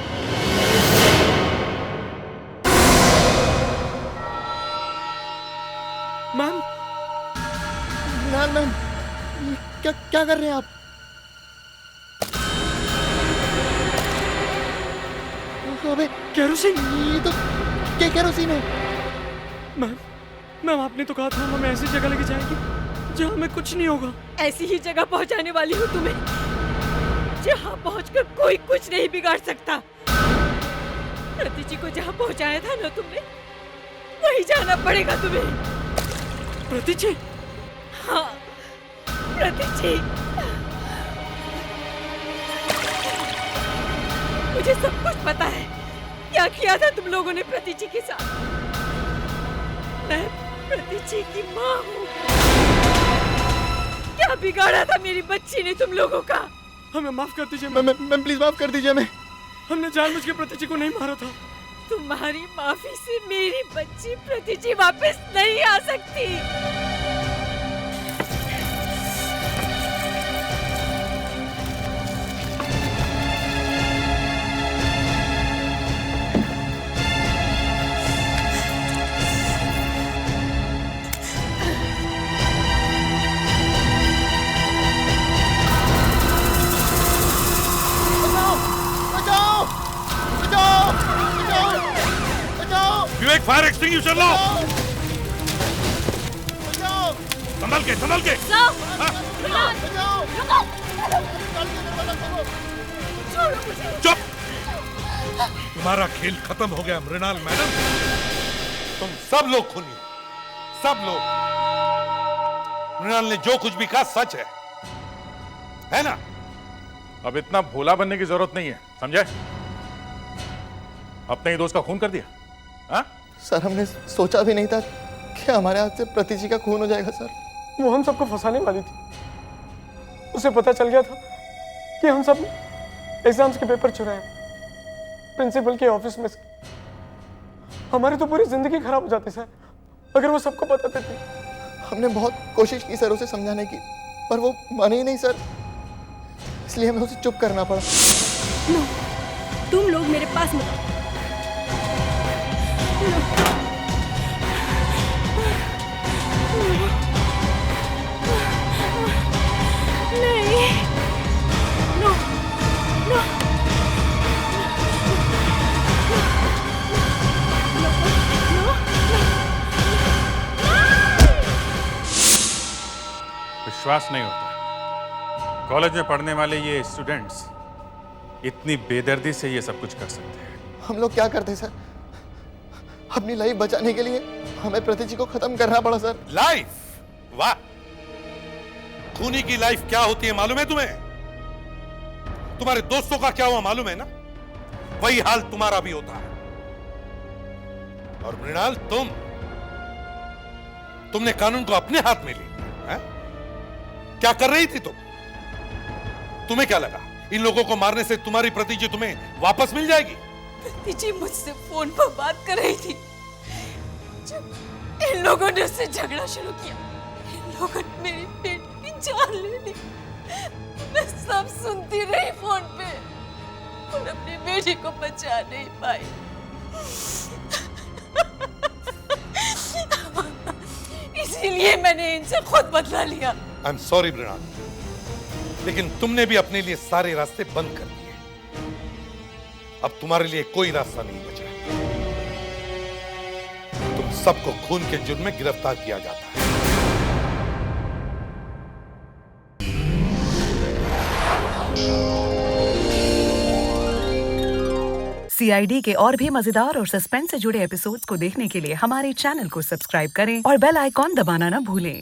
मैम, मैम, क्या कर रहे हैं आप? अबे केरोसिन, ये तो क्या केरोसिन है? मैम आपने तो कहा था हमें ऐसी जगह लेके जाएगी जहाँ हमें कुछ नहीं होगा। ऐसी ही जगह पहुँचाने वाली हूँ तुम्हें। जहाँ पहुंचकर कोई कुछ नहीं बिगाड़ सकता। प्रतिची को जहाँ पहुंचाया था ना तुमने, वहीं जाना पड़ेगा तुम्हें। प्रतिची? हाँ, प्रतिची। मुझे सब कुछ पता है क्या किया था तुम लोगों ने प्रतिची के साथ। मैं प्रतिची की माँ हूँ। क्या बिगाड़ा था मेरी बच्ची ने तुम लोगों का? हमें माफ कर दीजिए। मैं प्लीज माफ कर दीजिए। हमने जानबूझ के प्रतिची को नहीं मारा था। तुम्हारी माफी से मेरी बच्ची प्रतिची वापस नहीं आ सकती। विवेक, फायर एक्सटिंग्विशर लो। संभल के, संभल के। चुप। तुम्हारा खेल खत्म हो गया मृणाल मैडम। तुम सब लोग खूनी हो, सब लोग। मृणाल ने जो कुछ भी कहा सच है ना? अब इतना भोला बनने की जरूरत नहीं है, समझे? अपने ही दोस्त का खून कर दिया। हाँ? सर, हमने सोचा भी नहीं था कि हमारे हाथ से प्रतिची का खून हो जाएगा सर। वो हम सबको फंसाने वाली थी। उसे पता चल गया था कि हम सब एग्जाम्स के पेपर चुराए प्रिंसिपल के ऑफिस में से। हमारी तो पूरी जिंदगी खराब हो जाती सर अगर वो सबको पता देती। हमने बहुत कोशिश की सर उसे समझाने की, पर वो माने ही नहीं सर, इसलिए हमें उसे चुप करना पड़ा। नो, तुम लोग मेरे पास मत आओ। नहीं, नो, नो, विश्वास नहीं होता कॉलेज में पढ़ने वाले ये स्टूडेंट्स इतनी बेदर्दी से ये सब कुछ कर सकते हैं। हम लोग क्या करते सर? अपनी लाइफ बचाने के लिए हमें प्रतिची को खत्म करना पड़ा सर। लाइफ? वाह! खूनी की लाइफ क्या होती है मालूम है तुम्हें? तुम्हारे दोस्तों का क्या हुआ मालूम है ना? वही हाल तुम्हारा भी होता है। और मृणाल, तुमने कानून को अपने हाथ में ले लिया। क्या कर रही थी तुम? तुम्हें क्या लगा इन लोगों को मारने से तुम्हारी प्रतिजी तुम्हें वापस मिल जाएगी? प्रतिची मुझसे फोन पर बात कर रही थी जब इन लोगों ने उससे झगड़ा शुरू किया। इन लोगों ने मेरी बेटी की जान ले ली। मैं सब सुनती रही फोन पे और अपनी बेटी को बचा नहीं पाई। इसीलिए मैंने इनसे खुद बदला लिया। आई एम सॉरी मृणाल, लेकिन तुमने भी अपने लिए सारे रास्ते बंद कर दिए। अब तुम्हारे लिए कोई रास्ता नहीं बचा। तुम सबको खून के जुर्म में गिरफ्तार किया जाता है। CID के और भी मजेदार और सस्पेंस से जुड़े एपिसोड्स को देखने के लिए हमारे चैनल को सब्सक्राइब करें और बेल आइकॉन दबाना ना भूलें।